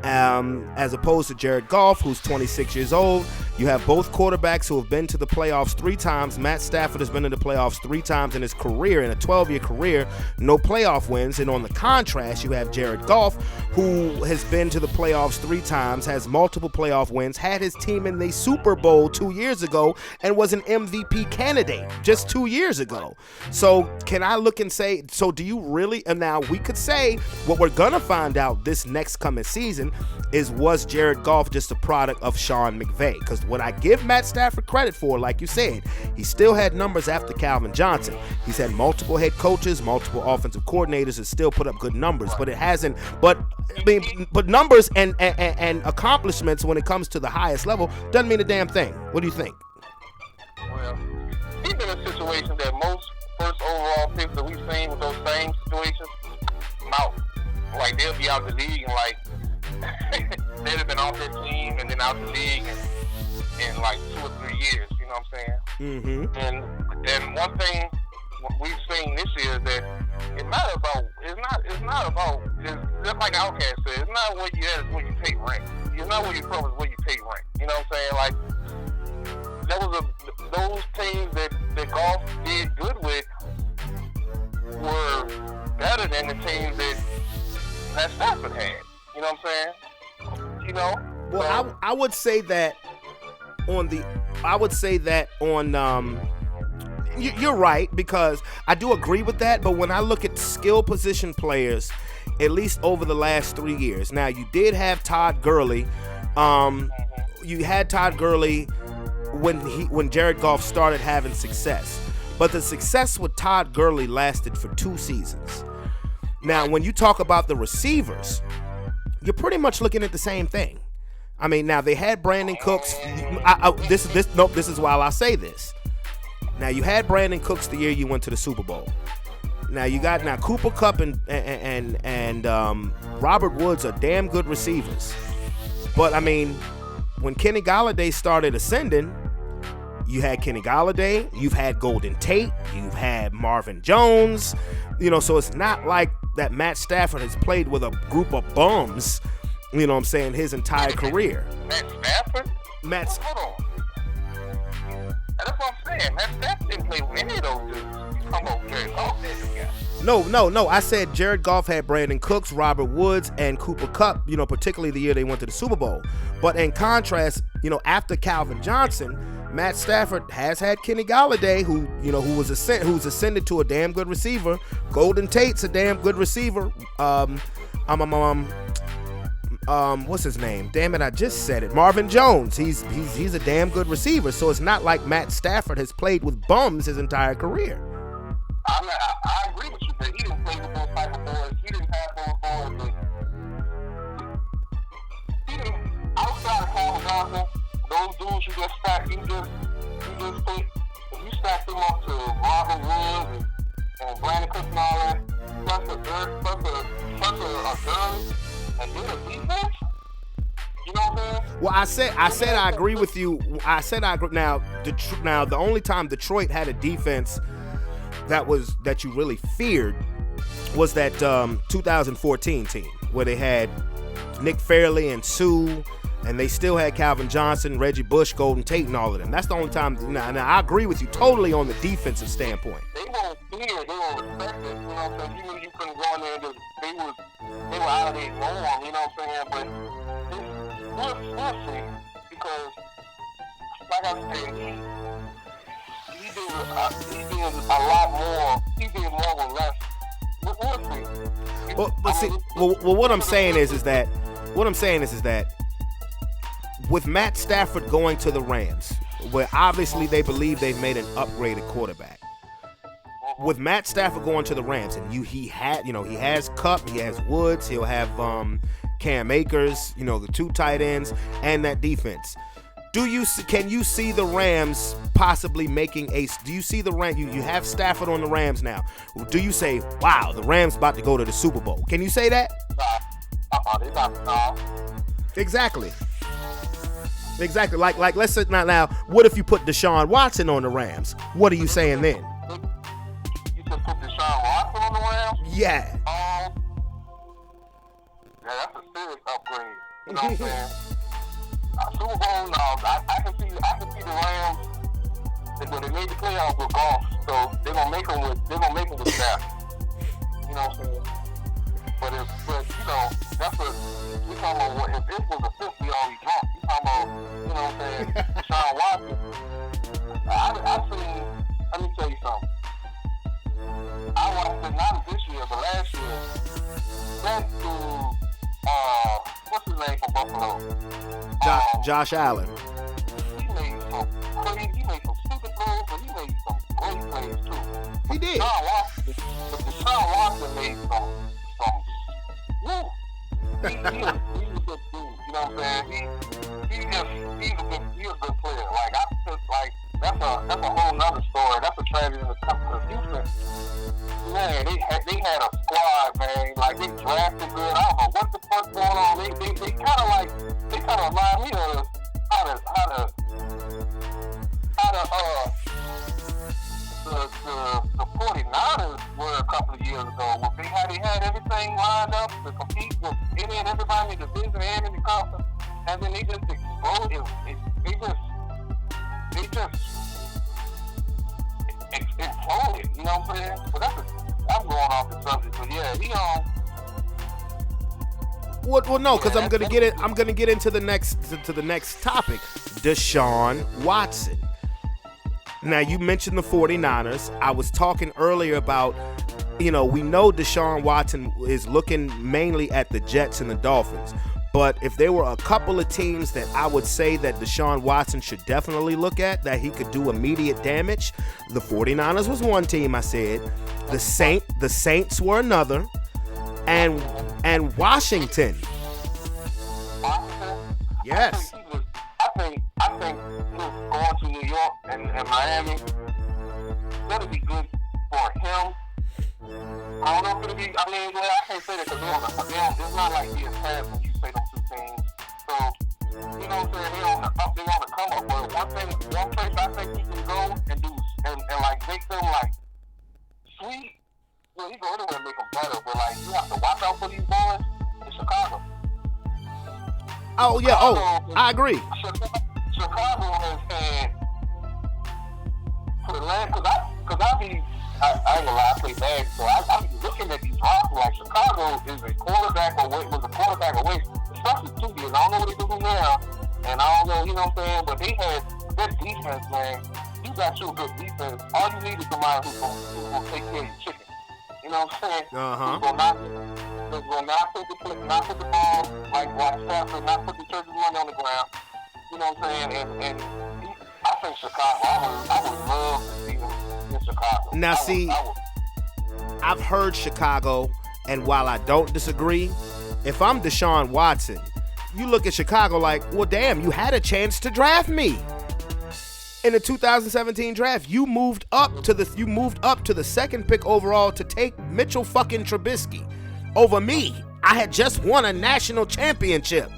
as opposed to Jared Goff, who's 26 years old. You have both quarterbacks who have been to the playoffs 3 times. Matt Stafford has been to the playoffs 3 times in his career, in a 12-year career, no playoff wins. And on the contrast, you have Jared Goff, who has been to the playoffs 3 times, has multiple playoff wins, had his team in the Super Bowl 2 years ago, and was an MVP candidate just 2 years ago. So can I look and say, so do you really, and now we could say what we're going to find out this next coming season is, was Jared Goff just a product of Sean McVay? Because what I give Matt Stafford credit for, like you said, he still had numbers after Calvin Johnson. He's had multiple head coaches, multiple offensive coordinators, and still put up good numbers. But it hasn't. But I mean, but numbers and accomplishments when it comes to the highest level doesn't mean a damn thing. What do you think? Well, he's in a situation that most first overall picks that we've seen with those same situations, like they'll be out the league and like they'd have been off their team and then out the league in like 2 or 3 years. You know what I'm saying? Mm-hmm. And one thing we've seen this year is that it's not about just like Outcast said, it's not what you have, it's what you pay rent. It's not what you from, it's what you pay rent. You know what I'm saying? Like those teams that Goff did good with were better than the teams that Stafford had. You know what I'm saying? You know? Well, so, I would say that you're right, because I do agree with that, but when I look at skill position players, at least over the last 3 years, now you did have Todd Gurley. You had Todd Gurley when Jared Goff started having success, but the success with Todd Gurley lasted for 2 seasons. Now, when you talk about the receivers, you're pretty much looking at the same thing. I mean, now they had Brandon Cooks. This is why I say this. Now you had Brandon Cooks the year you went to the Super Bowl. Now you got Cooper Kupp and Robert Woods are damn good receivers. But I mean, when Kenny Golladay started ascending, you had Kenny Golladay, you've had Golden Tate, you've had Marvin Jones. You know, so it's not like that Matt Stafford has played with a group of bums, you know what I'm saying, his entire career. Matt Stafford? Hold on. That's what I'm saying. Matt Stafford didn't play with any of those dudes. I'm over Jared Goff had this guy. No. I said Jared Goff had Brandon Cooks, Robert Woods, and Cooper Kupp, you know, particularly the year they went to the Super Bowl. But in contrast, you know, after Calvin Johnson, Matt Stafford has had Kenny Golladay, who's ascended to a damn good receiver. Golden Tate's a damn good receiver. What's his name? Damn it, I just said it. Marvin Jones. He's a damn good receiver. So it's not like Matt Stafford has played with bums his entire career. I agree with you, but he didn't play with those type of boys. He didn't have those boys. He didn't, outside of Calvin Johnson, those dudes you just stacked, you just think, if you stack them up to Robert Woods and Brandon Cooks and all that, plus a gun, and then a defense, you know what I'm saying? Well, I said I agree with you. I said I agree. Now, the only time Detroit had a defense that you really feared was that 2014 team where they had Nick Fairley and Sue, and they still had Calvin Johnson, Reggie Bush, Golden Tate, and all of them. That's the only time. Now I agree with you totally on the defensive standpoint. They won't fear, they won't respect it. You know what I'm saying? You knew you couldn't go in there and they were out of their norm, you know what I'm saying? But we'll see, because like I said, he did a lot more. He did more with less. We'll see. What I'm saying is that with Matt Stafford going to the Rams, where obviously they believe they've made an upgraded quarterback. With Matt Stafford going to the Rams, and he has Kupp, he has Woods, he'll have Cam Akers, the 2 tight ends, and that defense. Can you see the Rams possibly making do you see the Rams, you have Stafford on the Rams now, do you say, wow, the Rams about to go to the Super Bowl? Can you say that? Exactly. Like let's say now, what if you put Deshaun Watson on the Rams? What are you saying then? You said put Deshaun Watson on the Rams? Yeah. Yeah, that's a serious upgrade. You know what I'm saying? Super Bowl, no, I can see the Rams. They made the playoffs with Goff, so they're gonna make them with Stafford. You know what I'm saying? But you know, that's what we talking about. If this was a 50, already drunk. You talking about, you know what I'm saying? Deshaun Watson. I seen. Let me tell you something. I watched it not this year, but last year. Went to what's his name from Buffalo? Josh Allen. He made some stupid plays, but he made some great plays too. He did. Deshaun Watson made some. Woo! He's a good dude. You know what I'm saying? He's a good player. Like that's a whole nother story. That's a tragedy in the country. Houston, man, they had a squad, man. Like they drafted good. I don't know what the fuck going on. They kind of remind me of how the 49ers were a couple of years ago. They had everything lined up to compete with any and everybody in the division and in the conference, and then they just exploded. They just exploded. You know what I'm saying? But I'm going off the subject. But yeah, he on. Well, no, because I'm gonna get into the next topic. Deshaun Watson. Now, you mentioned the 49ers. I was talking earlier about, we know Deshaun Watson is looking mainly at the Jets and the Dolphins. But if there were a couple of teams that I would say that Deshaun Watson should definitely look at, that he could do immediate damage, the 49ers was one team I said. The Saints were another. And Washington. Yes. I think going to New York and Miami, that'll be good for him. I don't know if it'll be, I can't say that because it's not like he is fast when you say those two teams. So, you know what I'm saying, they on the come up. But one place I think he can go and do, and like make them like sweet. Well, he go anywhere and make them better, but like you have to watch out for these boys in Chicago. Oh yeah, I agree. Chicago has had for the last, cause I ain't gonna lie, I play bad, so I be looking at these rosters like Chicago is a quarterback away, especially 2 years. I don't know what they do now, and I don't know, you know what I'm saying, but they had good defense, man. You got your good defense. All you need is somebody who's gonna take care of your chicken. You know what I'm saying? Who's gonna not put the ball like Stafford, not put the church's money on the ground. You know what I'm saying? And I think Chicago. I would love to see him in Chicago. Now, I've heard Chicago, and while I don't disagree, if I'm Deshaun Watson, you look at Chicago like, well, damn, you had a chance to draft me. In the 2017 draft, you moved up to the second pick overall to take Mitchell fucking Trubisky over me. I had just won a national championship.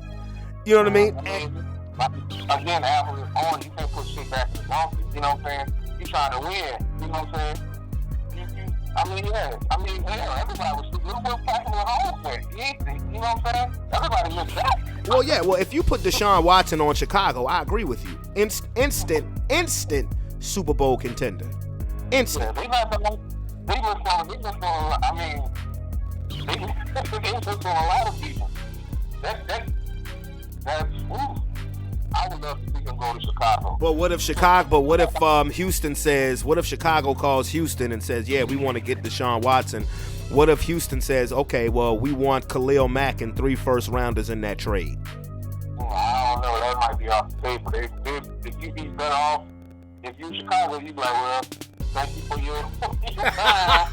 You know what I mean? Again, Apple is on. You can't put shit back in the donkey. You know what I'm saying? You trying to win. You know what I'm saying? Everybody was packing the home with. You know what I'm saying? Everybody looked back. Well, yeah. Well, if you put Deshaun Watson on Chicago, I agree with you. Instant Super Bowl contender. Instant. Yeah, they just on a lot of people. That's ooh. I would love to see them go to Chicago. But what if Houston says, what if Chicago calls Houston and says, yeah, we want to get Deshaun Watson? What if Houston says, okay, well, we want Khalil Mack and 3 first-rounders in that trade? I don't know. That might be off the table. If you be better off, if you Chicago, you be like, well, thank you for your time.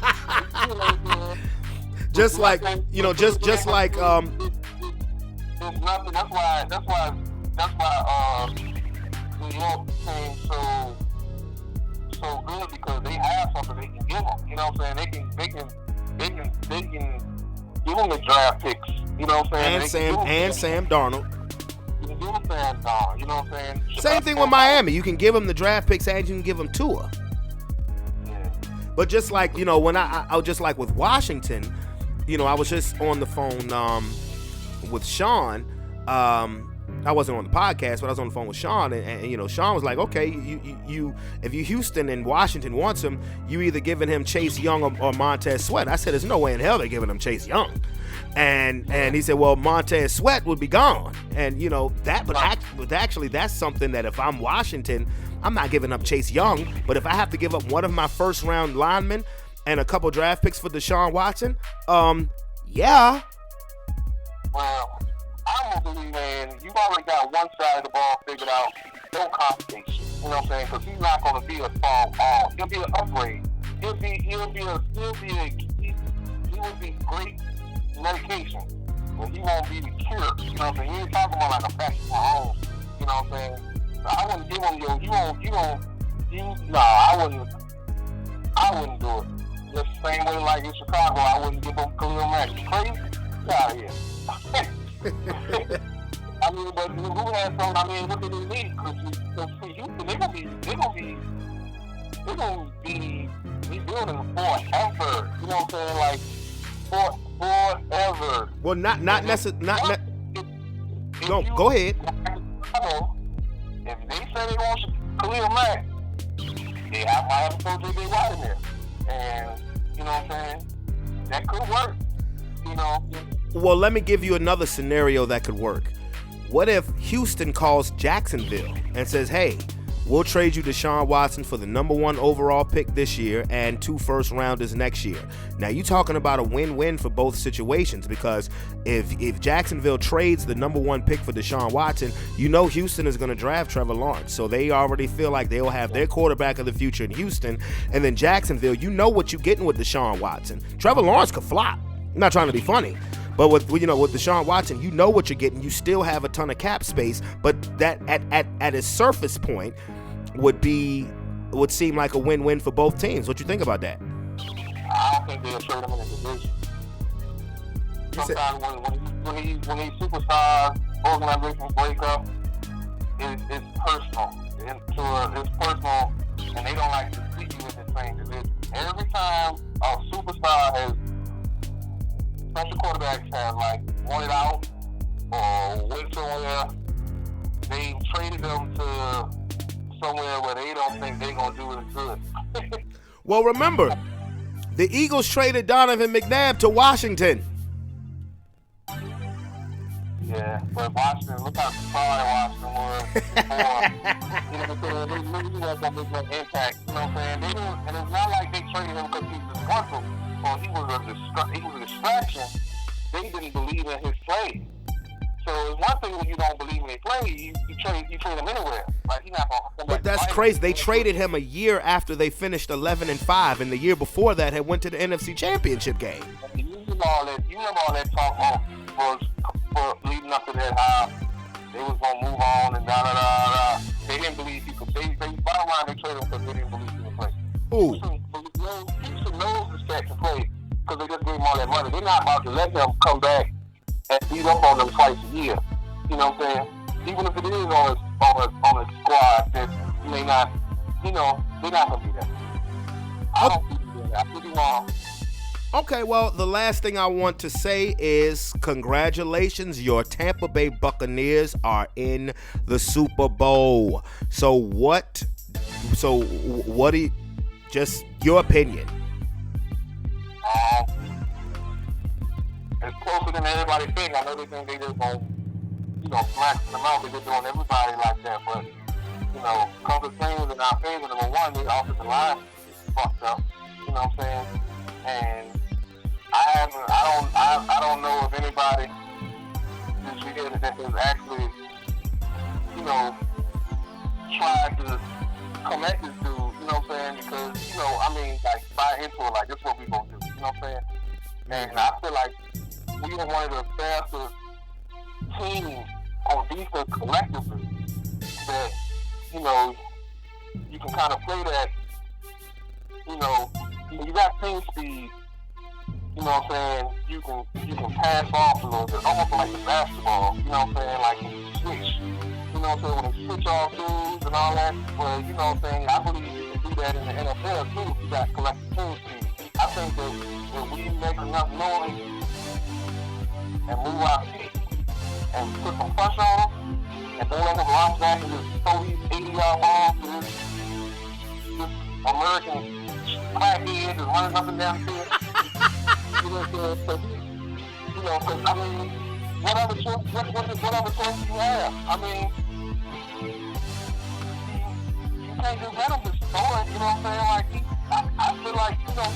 Just like, there's nothing. That's why New York seems so good because they have something they can give them. You know what I'm saying? They can give them the draft picks. You know what I'm saying? Sam Darnold. You can give them Sam Darnold. You know what I'm saying? Same thing with Miami. You can give them the draft picks and you can give them Tua. Yeah. But just like, when I was just like with Washington, I was just on the phone with Sean. I wasn't on the podcast, but I was on the phone with Sean, and Sean was like, okay, you if you Houston and Washington wants him, you either giving him Chase Young or Montez Sweat. I said, there's no way in hell they're giving him Chase Young. And he said, well, Montez Sweat would be gone. And but actually that's something that if I'm Washington, I'm not giving up Chase Young, but if I have to give up one of my first round linemen and a couple draft picks for Deshaun Watson, yeah. Well, I'm gonna believe, man, you've already got one side of the ball figured out. No complication. You know what I'm saying? Because he's not gonna be a small ball. He'll be an upgrade. He will be great medication. But he won't be the cure. You know what I'm saying? He ain't talking about like a basketball home. You know what I'm saying? I wouldn't give him I wouldn't do it. Just the same way like in Chicago, I wouldn't give him Khalil Mack. You crazy? Get out of here. I mean, but who has some? I mean, what do they need? Because for Houston, they're gonna be rebuilding forever. You know what I'm saying? Like forever. Well, not necessarily. Go ahead. If they say they want Khalil Mack, they might have to throw J.J. Watt in there, and you know what I'm saying? That could work. You know. Well, let me give you another scenario that could work. What if Houston calls Jacksonville and says, hey, we'll trade you Deshaun Watson for the number 1 overall pick this year and 2 first-rounders next year? Now, you're talking about a win-win for both situations, because if Jacksonville trades the number 1 pick for Deshaun Watson, Houston is going to draft Trevor Lawrence. So they already feel like they'll have their quarterback of the future in Houston. And then Jacksonville, what you're getting with Deshaun Watson. Trevor Lawrence could flop. I'm not trying to be funny. But with Deshaun Watson, you know what you're getting. You still have a ton of cap space, but that at its surface point would seem like a win-win for both teams. What you think about that? I don't think they'll trade him in the division. Sometimes when these superstars, organizations break up, it's personal. It's personal, and they don't like to see you in the same division. Every time a superstar has special quarterbacks have wanted out or went somewhere, they traded them to somewhere where they don't think they're going to do as good. Well, remember, the Eagles traded Donovan McNabb to Washington. Yeah, but Washington, look how sorry Washington was. They really wasn't going to make an impact. You know what I'm saying? And it's not like they traded him because he's disgruntled or he was a distraction. They didn't believe in his play. So it's one thing when you don't believe in his play, you trade him anywhere. Like, he's not going to come back. But that's crazy. They traded him a year after they finished 11-5, and the year before that had went to the NFC Championship game. You remember all that talk was leading up to that, how they was going to move on and da-da-da-da. They didn't believe he could. Bottom line, they traded him because they didn't believe he could play. Ooh. Houston knows this cat can play because they just gave him all that money. They're not about to let him come back and beat up on them twice a year. You know what I'm saying? Even if it is on a squad that may not, they're not going to do that. I don't think they're doing that. I could be wrong. Okay, well, the last thing I want to say is congratulations. Your Tampa Bay Buccaneers are in the Super Bowl. So what do you, just your opinion? It's closer than everybody think. I know they think they just going to, smash them out. They're doing everybody like that. But, a couple of things in our favor. Number one, the offensive line is fucked up. You know what I'm saying? And I don't know if anybody this year that has actually, tried to come at this dude, you know what I'm saying? Because, buy into it, like, this is what we gonna do, you know what I'm saying? And I feel like we are one of the fastest teams on defense collectively that, you can kind of play that, you got team speed. You know what I'm saying? You can pass off a little bit, almost like a basketball. You know what I'm saying? Like when you switch. You know what I'm saying? When you switch off dudes and all that. Well, you know what I'm saying? I believe you can do that in the NFL too. If you got collective team speed. I think that if we make enough noise and move our feet, and put some pressure on him, and don't let him launch back and just throw these 80-yard balls to this American crackhead that's running up and down the field. You know what I'm saying? You know, because, I mean, whatever choice you have, I mean, you can't just let him just throw it, you know what I'm saying? Like, I feel like, you know,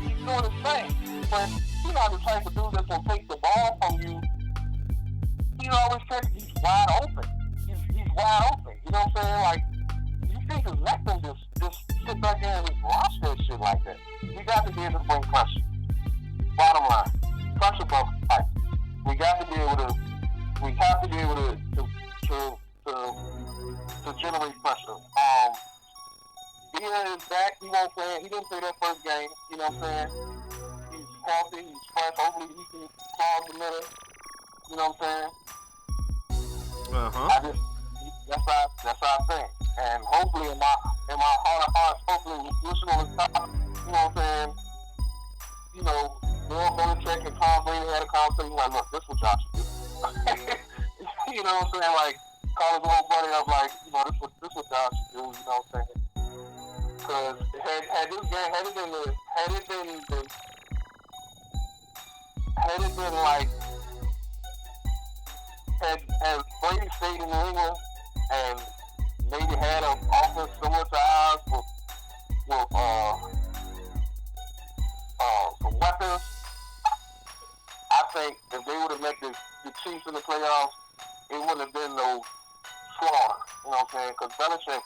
he's doing his thing, but he's not the type of dude that's going to take the ball from you. He's always thinking he's wide open. He's wide open, you know what I'm saying? Like, you think just let them just sit back there and just watch that shit like that. We got to be able to bring pressure. Bottom line, pressure both sides. We have to be able to generate pressure. Dia is back, you know what I'm saying? He didn't play that first game, you know what I'm saying? He's healthy, he's fresh, hopefully he can cause the middle, you know what I'm saying? That's our thing. And hopefully in my heart of hearts, hopefully wishing on the top, you know what I'm saying? You know, Bill Belichick and Tom Brady had a conversation like, look, this is what y'all should do. You know what I'm saying? Like, call his little buddy up like, you know, this is what y'all should do, you know what I'm saying? Because had Brady stayed in New England and maybe had an offense similar to ours with some weapons, I think if they would have met the Chiefs in the playoffs, it wouldn't have been no slaughter, you know what I'm saying? Because Belichick,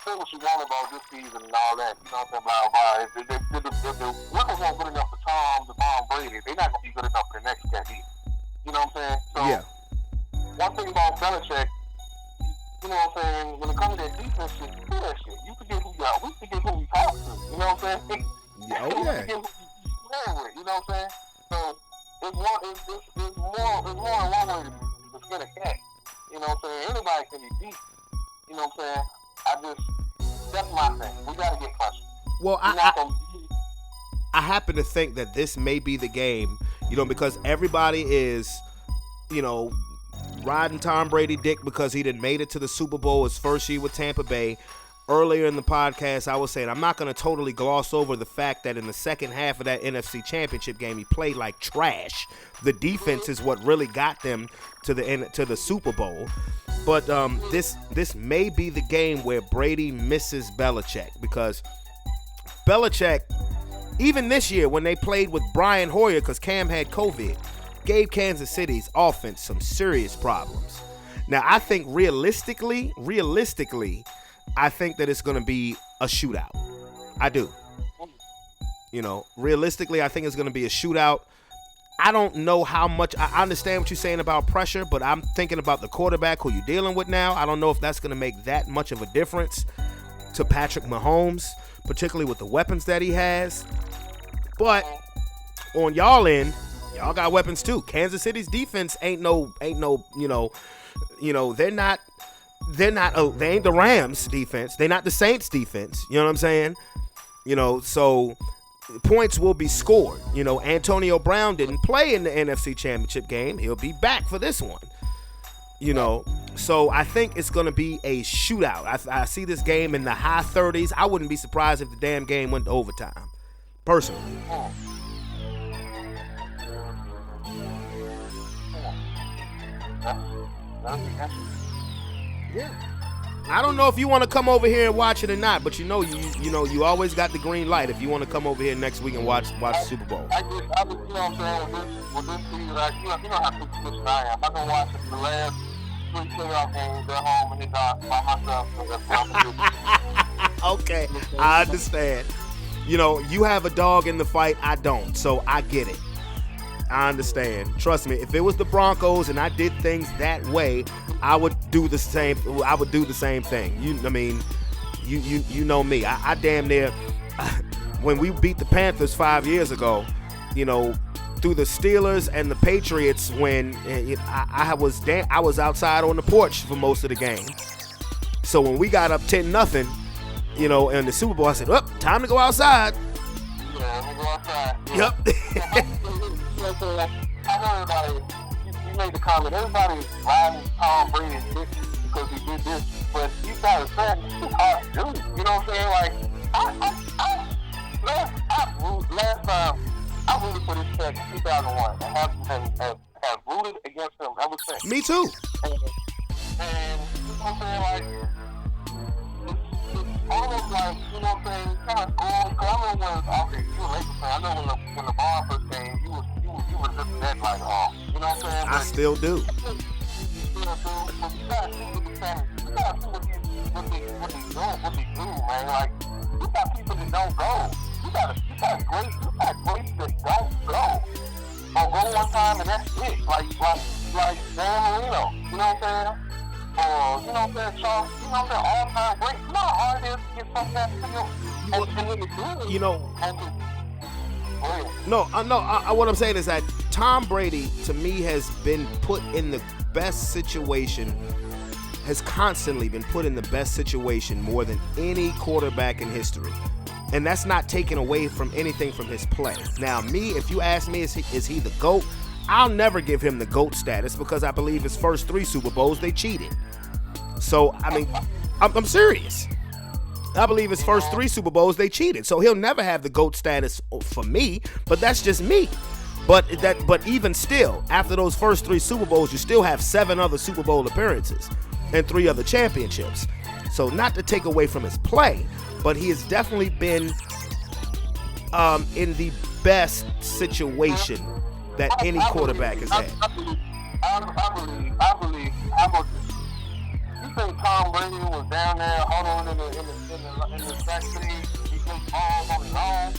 say what you want about this season and all that, you know what I'm saying, blah, blah. If the Lakers weren't good enough for Tom Brady, they're not going to be good enough for the next guy either. You know what I'm saying? So, yeah. One thing about Belichick, you know what I'm saying, when it comes to that defense shit, you do that shit. You forget who you are. We forget who we talk to. You know what I'm saying? Oh, yeah. We forget who you play with. You know what I'm saying? So, it's more than one way to skin a cat. You know what I'm saying? Anybody can be beat. You know what I'm saying? That's my thing. We got to get pressure. Well, I happen to think that this may be the game, you know, because everybody is, you know, riding Tom Brady dick because he didn't made it to the Super Bowl his first year with Tampa Bay. Earlier in the podcast, I was saying I'm not going to totally gloss over the fact that in the second half of that NFC Championship game, he played like trash. The defense is what really got them to the Super Bowl. But this may be the game where Brady misses Belichick, because Belichick, even this year when they played with Brian Hoyer because Cam had COVID, gave Kansas City's offense some serious problems. Now, I think realistically, I think that it's going to be a shootout. I do. You know, realistically, I think it's going to be a shootout. I don't know how much. I understand what you're saying about pressure, but I'm thinking about the quarterback who you're dealing with now. I don't know if that's going to make that much of a difference to Patrick Mahomes, particularly with the weapons that he has. But on y'all end, y'all got weapons too. Kansas City's defense ain't no, they ain't the Rams defense. They're not the Saints defense. You know what I'm saying? You know, so points will be scored. You know, Antonio Brown didn't play in the NFC Championship game. He'll be back for this one. You know, so I think it's going to be a shootout. I see this game in the high 30s. I wouldn't be surprised if the damn game went to overtime, personally. Yeah. I don't know if you want to come over here and watch it or not, but you always got the green light if you want to come over here next week and watch the Super Bowl. I just, you know what I'm saying, with this season, you know how superstitious I am. I've been watching the last 3 playoff games at home and it's by myself. So that's what I'm doing. Okay, I understand. You know, you have a dog in the fight, I don't, so I get it. I understand. Trust me, if it was the Broncos and I did things that way, I would do the same. I would do the same thing. You know me. I damn near when we beat the Panthers 5 years ago, you know, through the Steelers and the Patriots, when I was outside on the porch for most of the game. So when we got up 10-0, you know, in the Super Bowl, I said, "Well, time to go outside." Yeah, we go outside. Yep. I know everybody, you you made the comment, everybody is riding Tom Brady's dick because he did this, but you gotta say it's hard to do. You know what I'm saying? Like, last time I rooted for this track in 2001 and have rooted against him ever since. Me too. And you know what I'm saying? Like, it's almost like, you know what I'm saying? It's kind of cool. Cause I remember when, you were a Lakers fan. I know when the ball first came, you was just that like, you know what I'm saying? I still do. You still do. But you gotta see what the fans, you gotta see what they do, man. Like, you got people that don't go. You got greats that don't go. Or go one time and that's it. Like Dan Marino, you know what I'm saying? Or, you know what I'm saying, Charles, you know what I'm saying, all-time great. You know how hard it is to get something that to you? And when you do it, You know, what I'm saying is that Tom Brady, to me, has been put in the best situation, has constantly been put in the best situation more than any quarterback in history. And that's not taken away from anything from his play. Now, me, if you ask me, is he the GOAT? I'll never give him the GOAT status because I believe his first 3 Super Bowls, they cheated. So, I mean, I'm serious. I believe his first 3 Super Bowls, they cheated. So he'll never have the GOAT status for me, but that's just me. But even still, after those first 3 Super Bowls, you still have 7 other Super Bowl appearances and 3 other championships. So not to take away from his play, but he has definitely been in the best situation that any quarterback has had. I believe. You think Tom Brady was down there huddled in the backseat? He played balls on his own.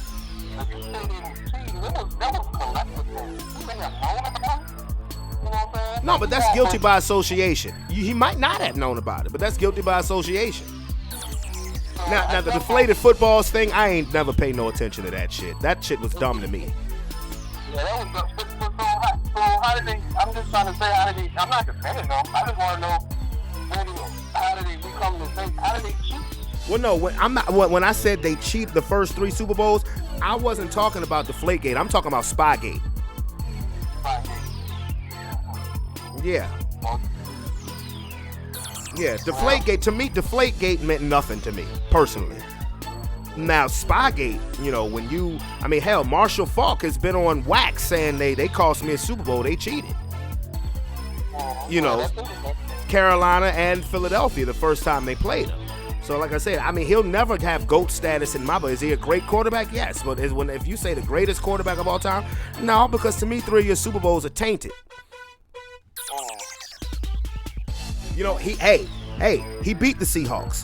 If you say they were cheating, that was collective. You think have known about it? You know what I'm saying? No, but that's guilty by association. He might not have known about it, but that's guilty by association. Now the deflated footballs thing, I ain't never paid no attention to that shit. That shit was dumb to me. Yeah, that was dumb. So how did they, I'm just trying to say, I'm not defending them. I just want to know, how did they become the same? How did they cheat? Well, no, when I said they cheat the first 3 Super Bowls, I wasn't talking about Deflategate. I'm talking about Spygate. Yeah. Yeah, Deflategate, to me, Deflategate meant nothing to me, personally. Now, Spygate, hell, Marshall Faulk has been on wax saying they cost me a Super Bowl, they cheated. Carolina and Philadelphia the first time they played him. So, like I said, he'll never have GOAT status in my book. Is he a great quarterback? Yes, but if you say the greatest quarterback of all time, no, because to me, 3 of your Super Bowls are tainted. He beat the Seahawks.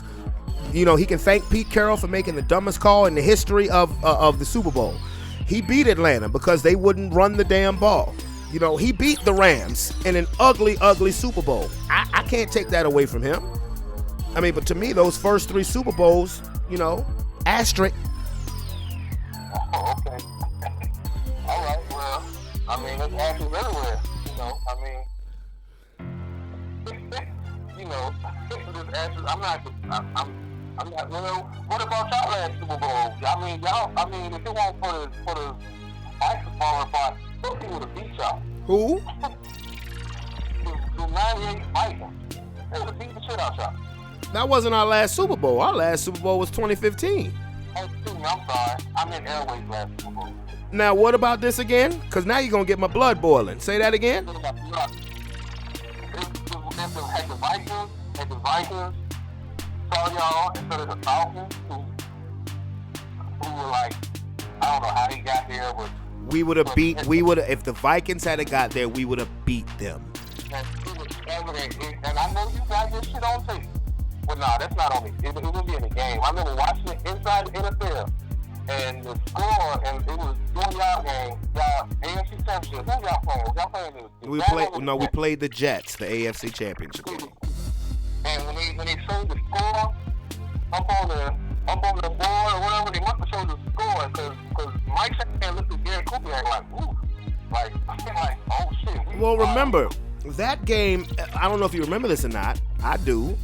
He can thank Pete Carroll for making the dumbest call in the history of the Super Bowl. He beat Atlanta because they wouldn't run the damn ball. He beat the Rams in an ugly, ugly Super Bowl. I can't take that away from him. But to me, those first 3 Super Bowls, asterisk. Oh, okay. All right, well, that's asterisk everywhere. I'm not, what about y'all last Super Bowl? If it weren't for the basketball report, those people would have beat y'all. Who? The 98 Vikings. They would have beat the shit out y'all. That wasn't our last Super Bowl. Our last Super Bowl was 2015. I'm sorry. I'm in Airways last Super Bowl. Now, what about this again? Because now you're going to get my blood boiling. Say that again. The Vikings saw y'all instead of the Falcons, who were like, I don't know how they got there, but if the Vikings had got there, we would have beat them. And it was evident, and I know you got this shit on tape. Well, no, that's not on me. It would be in the game. I remember watching it inside the NFL, and the score, and it was doing y'all game, y'all AFC Championship. Who y'all playing? Y'all playing We played the Jets, the AFC Championship game. And when they showed the score up on the board or whatever, they must have showed the score because Mike Shanahan looked at Gary Kubiak like, ooh, like oh shit. Well, remember that game. I don't know if you remember this or not. I do.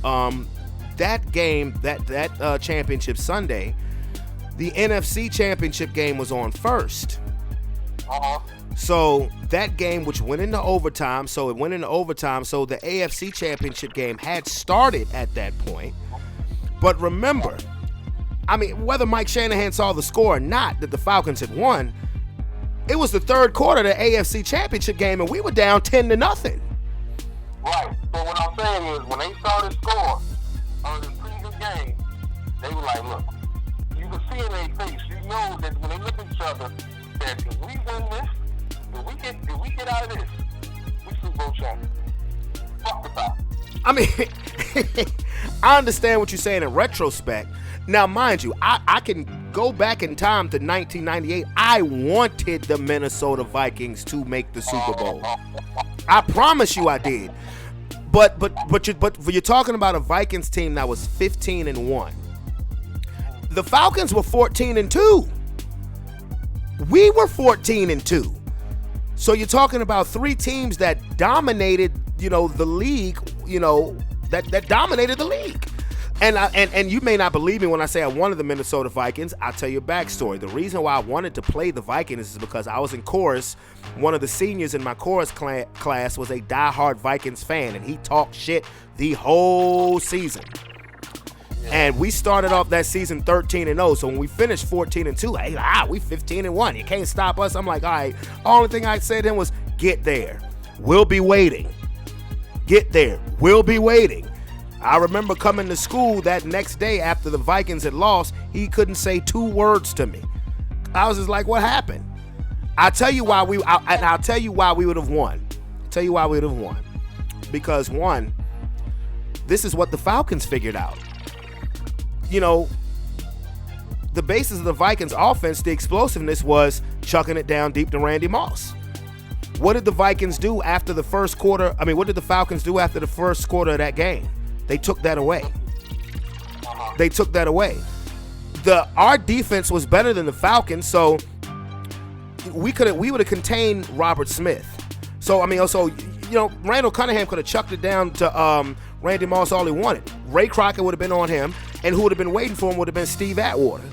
That game, that championship Sunday, the NFC Championship game was on first. Uh-huh. So that game, which went into overtime, so the AFC Championship game had started at that point. But remember, I mean, whether Mike Shanahan saw the score or not that the Falcons had won, it was the third quarter of the AFC Championship game, and we were down 10-0. Right. So what I'm saying is, when they saw the score on the previous game, they were like, look, you can see in their face, you know that when they look at each other, that if we win this, if we get out of this, we Super Bowl champions. Fuck the Falcons. I mean, I understand what you're saying in retrospect. Now, mind you, I can go back in time to 1998. I wanted the Minnesota Vikings to make the Super Bowl. I promise you I did. But you're talking about a Vikings team that was 15-1. The Falcons were 14-2. We were 14-2. So you're talking about three teams that dominated, the league, that dominated the league. And you may not believe me when I say I wanted the Minnesota Vikings. I'll tell you a backstory. The reason why I wanted to play the Vikings is because I was in chorus. One of the seniors in my chorus class was a diehard Vikings fan, and he talked shit the whole season. And we started off that season 13-0. So when we finished 14-2, hey, we 15-1. You can't stop us. I'm like, all right. Only thing I said to him was, get there. We'll be waiting. Get there. We'll be waiting. I remember coming to school that next day after the Vikings had lost. He couldn't say 2 words to me. I was just like, what happened? I'll tell you why we would have won. I'll tell you why we would have won. Because, one, this is what the Falcons figured out. The basis of the Vikings offense, the explosiveness was chucking it down deep to Randy Moss. What did the Vikings do after the first quarter? I mean, what did the Falcons do after the first quarter of that game? They took that away. Our defense was better than the Falcons, so we would have contained Robert Smith. So, I mean, also, Randall Cunningham could have chucked it down to Randy Moss all he wanted. Ray Crockett would have been on him, and who would have been waiting for him would have been Steve Atwater.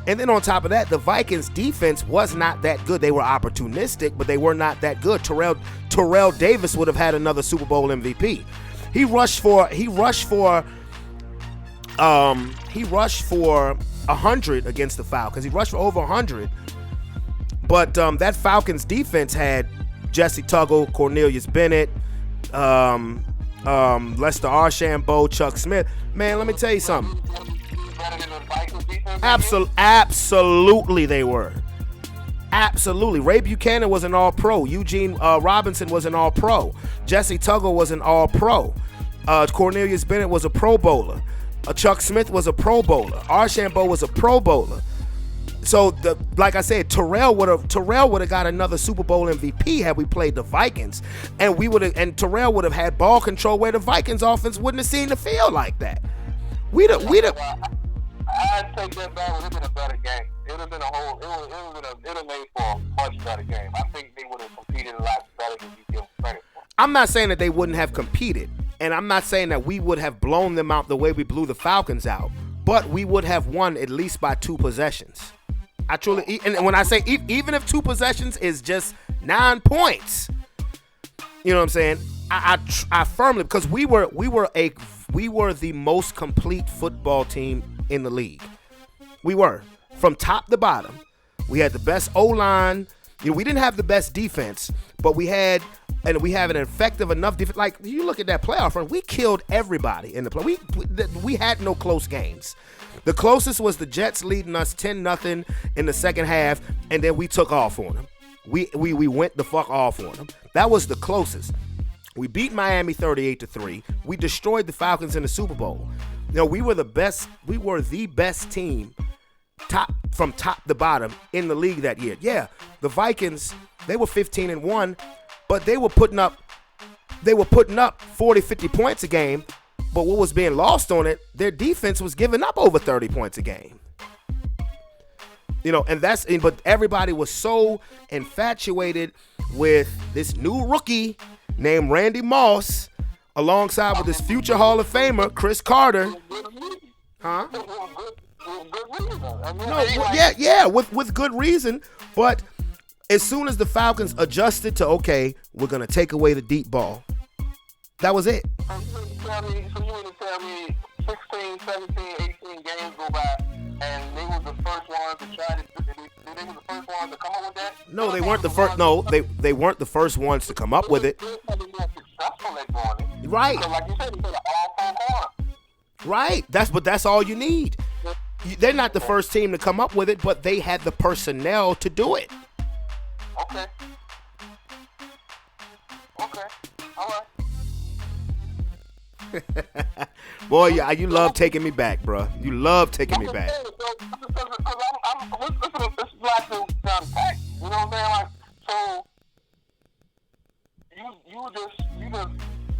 And then on top of that, the Vikings defense was not that good. They were opportunistic, but they were not that good. Terrell Davis would have had another Super Bowl MVP. He rushed for 100 against the Falcons. He rushed for over 100. But that Falcons defense had Jesse Tuggle, Cornelius Bennett, Lester Archambault, Chuck Smith. Man, let me tell you something. Absolutely they were. Absolutely. Ray Buchanan was an all-pro. Eugene Robinson was an all-pro. Jesse Tuggle was an all-pro. Cornelius Bennett was a Pro Bowler. Chuck Smith was a Pro Bowler. Archambault was a Pro Bowler. So, like I said, Terrell would have got another Super Bowl MVP had we played the Vikings, and Terrell would have had ball control where the Vikings offense wouldn't have seen the field like that. I'd take that back. It would have been a better game. It would have been it would have made for a much better game. I think they would have competed a lot better than you give them credit for. I'm not saying that they wouldn't have competed, and I'm not saying that we would have blown them out the way we blew the Falcons out, but we would have won at least by 2 possessions. I truly, and when I say even if 2 possessions is just 9 points, you know what I'm saying? I firmly, because we were the most complete football team in the league. We were from top to bottom. We had the best O-line. We didn't have the best defense, but we have an effective enough defense. Like, you look at that playoff run, we killed everybody in the play. We had no close games. The closest was the Jets leading us 10-0 in the second half, and then we took off on them. We went the fuck off on them. That was the closest. We beat Miami 38-3. We destroyed the Falcons in the Super Bowl. We were the best. We were the best team, from top to bottom in the league that year. Yeah, the Vikings, they were 15-1, but they were putting up 40, 50 points a game. But what was being lost on it, their defense was giving up over 30 points a game. But everybody was so infatuated with this new rookie named Randy Moss, alongside with his future Hall of Famer, Chris Carter. Huh? No, with good reason. But As soon as the Falcons adjusted to, okay, we're going to take away the deep ball, that was it. So you mean to tell me 16, 17, 18 games go by, and they were the first ones to try to, they were the first ones to come up with that? No, they weren't the first. No, they weren't the first ones to come up with it. They're probably more successful at doing it. Right. So like you said, they put an all-four corner. Right. That's all you need. They're not the first team to come up with it, but they had the personnel to do it. Okay. Okay. All right. Boy, you love taking me back, bro. You love taking me back. This is black dude down the pack. You know what I'm saying? Like, so you just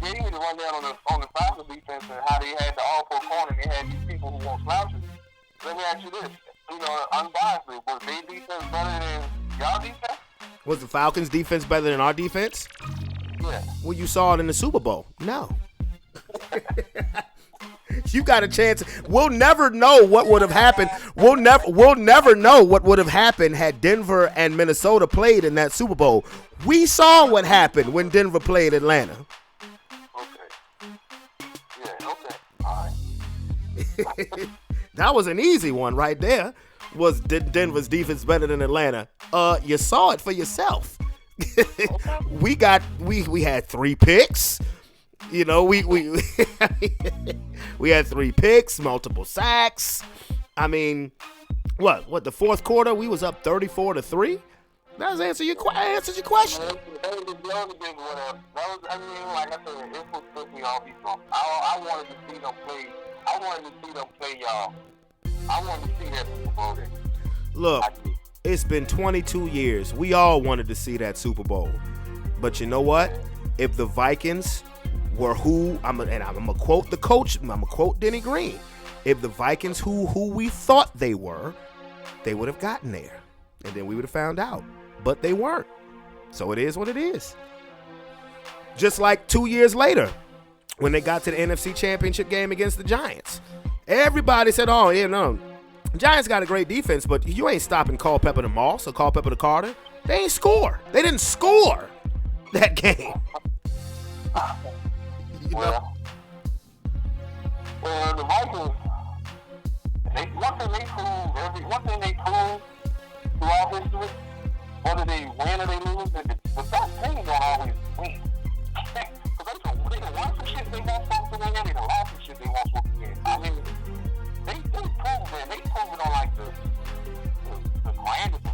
gave me the rundown on the Falcons defense and how they had the all-four corner and they had these people who won't slouch it. Let me ask you this, unbiasedly, was their defense better than y'all defense? Was the Falcons defense better than our defense? Yeah. Well, you saw it in the Super Bowl. No. You got a chance. We'll never know what would have happened. We'll never know what would have happened had Denver and Minnesota played in that Super Bowl. We saw what happened when Denver played Atlanta. Okay. Yeah, okay. All right. That was an easy one right there. Was Denver's defense better than Atlanta? You saw it for yourself. we had 3 picks. You know, we we had 3 picks, multiple sacks. I mean, what the fourth quarter we was up 34-3. That answers your question. That was the only big one. Like I said, it was put me off. I wanted to see them play. I wanted to see them play y'all. I wanted to see that Super Bowl then. Look, it's been 22 years. We all wanted to see that Super Bowl. But you know what? If the Vikings were who, I'm gonna quote the coach, I'm gonna quote Denny Green. If the Vikings who we thought they were, they would have gotten there. And then we would have found out. But they weren't. So it is what it is. Just like 2 years later, when they got to the NFC Championship game against the Giants. Everybody said, oh, yeah, no. Giants got a great defense, but you ain't stopping Culpepper to Moss or Culpepper to Carter. They ain't score. They didn't score that game. Well, the Vikings, one thing they prove throughout history, whether they win or they lose, the best team don't always win. Because they can win some shit they want supposed to win, they can lose some shit they want supposed to win. I mean, they prove that. They prove it on like the grandest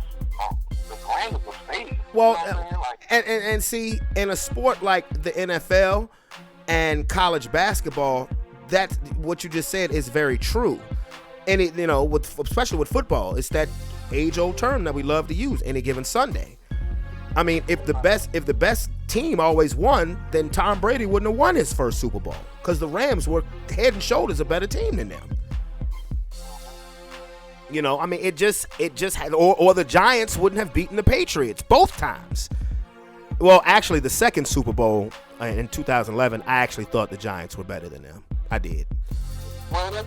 of stage. Well, you know what I'm saying? and see, in a sport like the NFL and college basketball, that's what you just said is very true. And it, especially with football, it's that age-old term that we love to use, any given Sunday. I mean, if the best team always won, then Tom Brady wouldn't have won his first Super Bowl because the Rams were head and shoulders a better team than them. I mean, it just had, or the Giants wouldn't have beaten the Patriots both times. Well, actually, the second Super Bowl in 2011, I actually thought the Giants were better than them. I did. Well, that's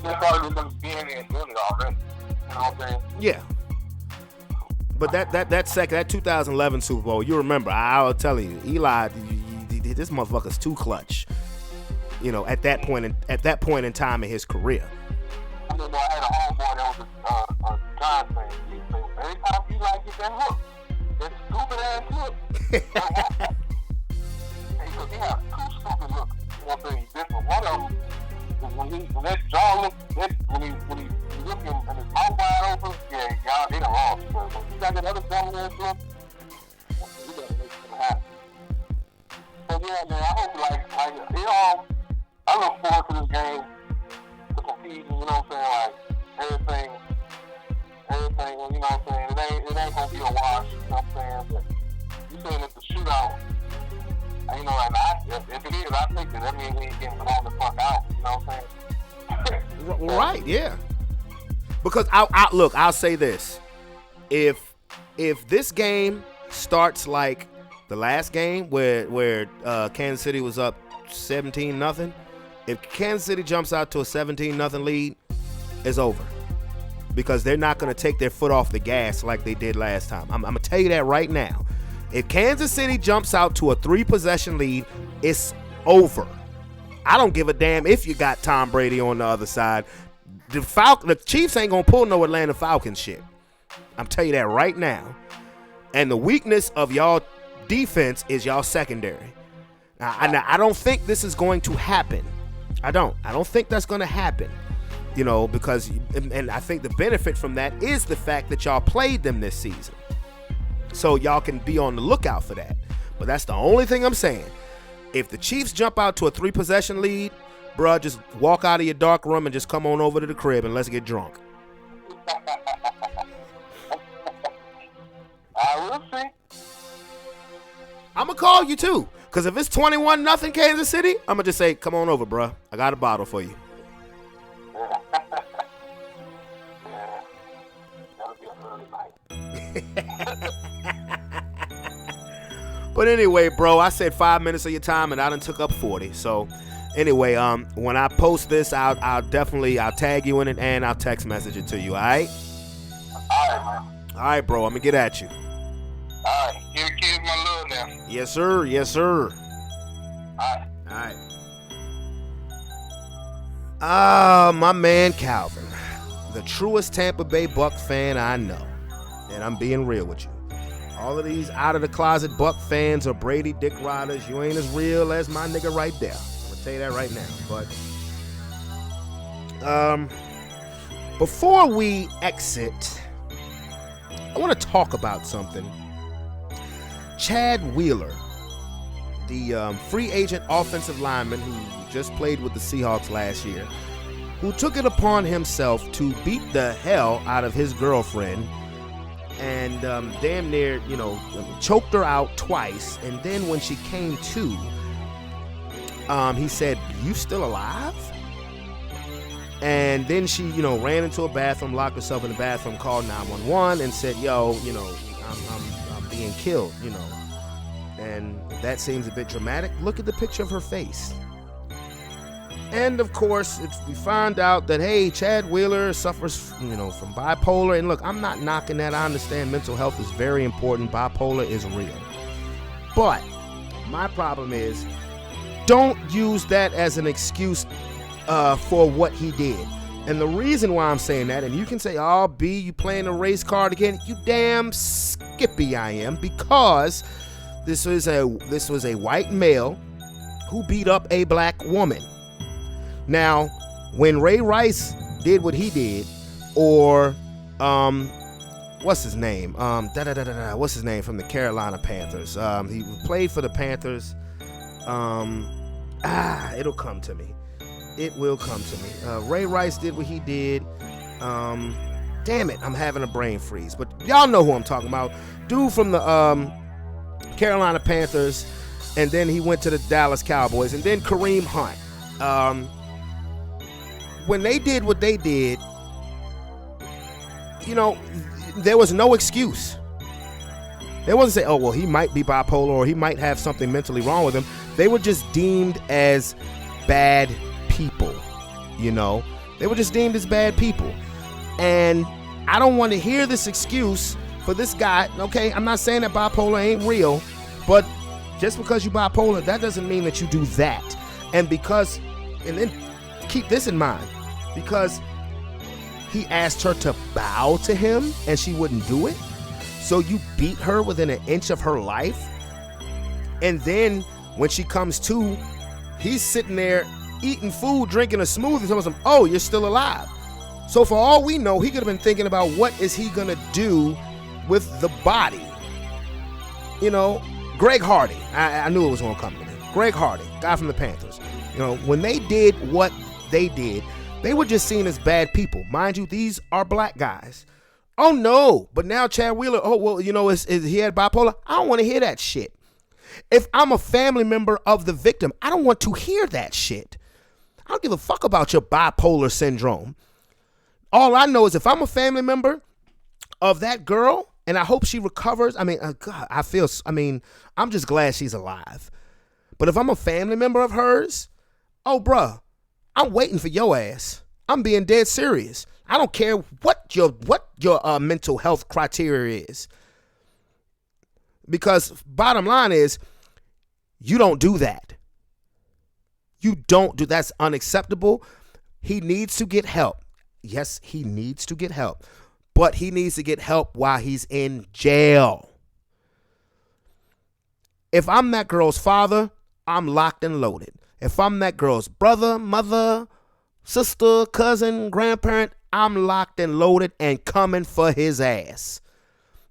probably them being there and doing it already. You know what I'm saying? Yeah. But that 2011 Super Bowl, you remember? I was telling you, Eli, this motherfucker's too clutch. At that point in time in his career. I had a homeboy that was a Giants fan. He said, every time Eli gets that hook, that stupid ass hook. He has 2 stupid looks. You know what I'm saying? Different. One of them is when that jaw look, when he look him and his mouth wide open, yeah, y'all, they done lost. But when you got that other dumb ass look, you gotta make it happen. So yeah, man, I hope I look forward to this game. The confusion, you know what I'm saying? Like everything, you know what I'm saying? It ain't gonna be a wash, you know what I'm saying? But you saying it's a shootout, and if it is, I think that means we ain't getting blown the fuck out, you know what I'm saying? Right, yeah. Because I'll say this: if this game starts like the last game where Kansas City was up 17-0. If Kansas City jumps out to a 17-0 lead, it's over. because they're not going to take their foot off the gas like they did last time. I'm going to tell you that right now. If Kansas City jumps out to a 3-possession lead, it's over. I don't give a damn if you got Tom Brady on the other side. The Chiefs ain't going to pull no Atlanta Falcons shit. I'm telling you that right now. And the weakness of y'all defense is y'all secondary. I don't think this is going to happen. I don't think that's going to happen. You know, because, and I think the benefit from that is the fact that y'all played them this season. So y'all can be on the lookout for that. But that's the only thing I'm saying. If the Chiefs jump out to a 3-possession lead, bruh, just walk out of your dark room and just come on over to the crib and let's get drunk. I will see. I'm going to call you too. Because if it's 21-0 Kansas City, I'm going to just say, come on over, bruh. I got a bottle for you. That'll be a early night. But anyway, bro, I said 5 minutes of your time and I done took up 40. So anyway, when I post this, I'll tag you in it and I'll text message it to you, all right? All right, man. All right, bro, I'm going to get at you. All right. Give the kids my love now. Yes, sir. Yes, sir. All right. All right. Ah, my man Calvin, the truest Tampa Bay Bucs fan I know. And I'm being real with you. All of these out-of-the-closet Buck fans or Brady Dick Riders, you ain't as real as my nigga right there. I'm going to tell you that right now. But before we exit, I want to talk about something. Chad Wheeler, the free agent offensive lineman who just played with the Seahawks last year, who took it upon himself to beat the hell out of his girlfriend and damn near, choked her out twice. And then when she came to, he said, "You still alive?" And then she, ran into a bathroom, locked herself in the bathroom, called 911 and said, "Yo, I'm being killed, And that seems a bit dramatic. Look at the picture of her face. And of course, we find out that, hey, Chad Wheeler suffers, from bipolar. And look, I'm not knocking that. I understand mental health is very important. Bipolar is real. But my problem is, don't use that as an excuse for what he did. And the reason why I'm saying that, and you can say, "Oh, B, you playing a race card again?" You damn skippy I am, because this was a white male who beat up a black woman. Now, when Ray Rice did what he did, or what's his name? What's his name from the Carolina Panthers? He played for the Panthers. It'll come to me. It will come to me. Ray Rice did what he did. Damn it, I'm having a brain freeze. But y'all know who I'm talking about. Dude from the Carolina Panthers, and then he went to the Dallas Cowboys, and then Kareem Hunt. When they did what they did, there was no excuse. They wasn't saying, "Oh, well, he might be bipolar or he might have something mentally wrong with him." They were just deemed as bad people, They were just deemed as bad people. And I don't want to hear this excuse for this guy. Okay, I'm not saying that bipolar ain't real, but just because you bipolar, that doesn't mean that you do that. And then keep this in mind, because he asked her to bow to him and she wouldn't do it. So you beat her within an inch of her life. And then when she comes to, he's sitting there eating food, drinking a smoothie, telling him, "Oh, you're still alive." So for all we know, he could have been thinking about what is he going to do with the body. Greg Hardy. I knew it was going to come to me. Greg Hardy, guy from the Panthers. When they did what they did, they were just seen as bad people. Mind you, these are black guys. Oh, no. But now Chad Wheeler, oh, well, he had bipolar. I don't want to hear that shit. If I'm a family member of the victim, I don't want to hear that shit. I don't give a fuck about your bipolar syndrome. All I know is if I'm a family member of that girl, and I hope she recovers. God, I'm just glad she's alive. But if I'm a family member of hers, oh, bruh, I'm waiting for your ass. I'm being dead serious. I don't care what your mental health criteria is. Because bottom line is, you don't do that. You don't do that's unacceptable. He needs to get help. Yes, he needs to get help. But he needs to get help while he's in jail. If I'm that girl's father, I'm locked and loaded. If I'm that girl's brother, mother, sister, cousin, grandparent, I'm locked and loaded and coming for his ass.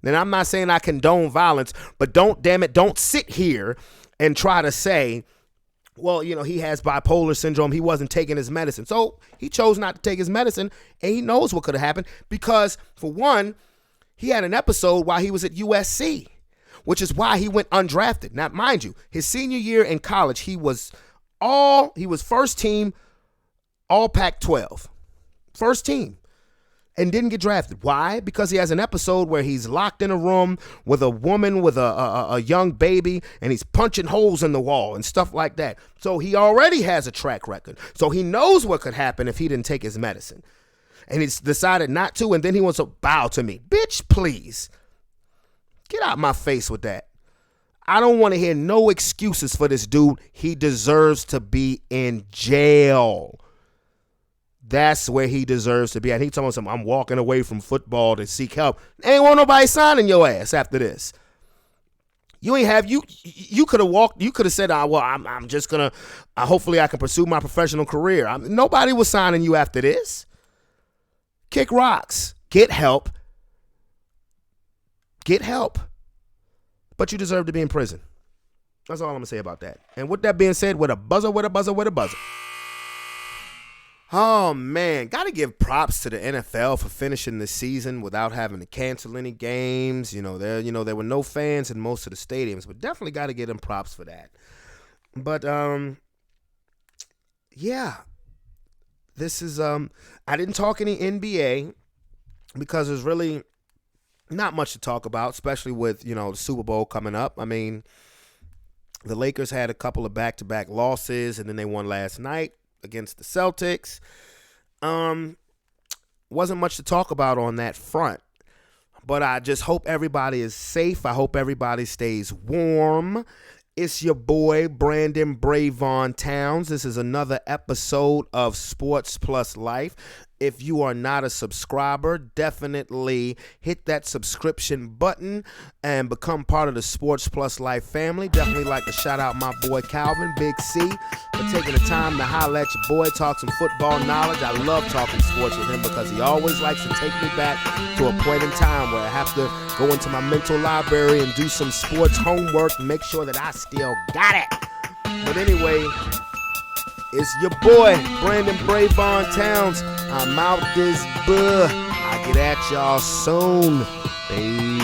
And I'm not saying I condone violence, but don't sit here and try to say, well, he has bipolar syndrome. He wasn't taking his medicine. So he chose not to take his medicine, and he knows what could have happened because, for one, he had an episode while he was at USC, which is why he went undrafted. Now, mind you, his senior year in college, he was first team all Pac-12. First team. And didn't get drafted. Why? Because he has an episode where he's locked in a room with a woman with a young baby, and he's punching holes in the wall and stuff like that. So he already has a track record. So he knows what could happen if he didn't take his medicine. And he's decided not to, and then he wants to bow to me. Bitch, please. Get out my face with that. I don't want to hear no excuses for this dude. He deserves to be in jail. That's where he deserves to be. And he told us, I'm walking away from football to seek help. Ain't want nobody signing your ass after this. You could have walked. You could have said, I'm just going to, hopefully I can pursue my professional career. Nobody was signing you after this. Kick rocks. Get help. Get help. But you deserve to be in prison. That's all I'm going to say about that. And with that being said, with a buzzer. Oh, man, got to give props to the NFL for finishing the season without having to cancel any games. There were no fans in most of the stadiums, but definitely got to give them props for that. But, yeah, this is, I didn't talk any NBA because there's really not much to talk about, especially with, the Super Bowl coming up. I mean, the Lakers had a couple of back-to-back losses, and then they won last night against the Celtics. Wasn't much to talk about on that front, but I just hope everybody is safe. I hope everybody stays warm. It's your boy, Brandon Brevon Towns. This is another episode of Sports Plus Life. If you are not a subscriber, definitely hit that subscription button and become part of the Sports Plus Life family. Definitely like to shout out my boy Calvin, Big C, for taking the time to holler at your boy, talk some football knowledge. I love talking sports with him because he always likes to take me back to a point in time where I have to go into my mental library and do some sports homework and make sure that I still got it. But anyway, it's your boy, Brandon Brevon Towns. I'm out this buh. I'll get at y'all soon. Peace.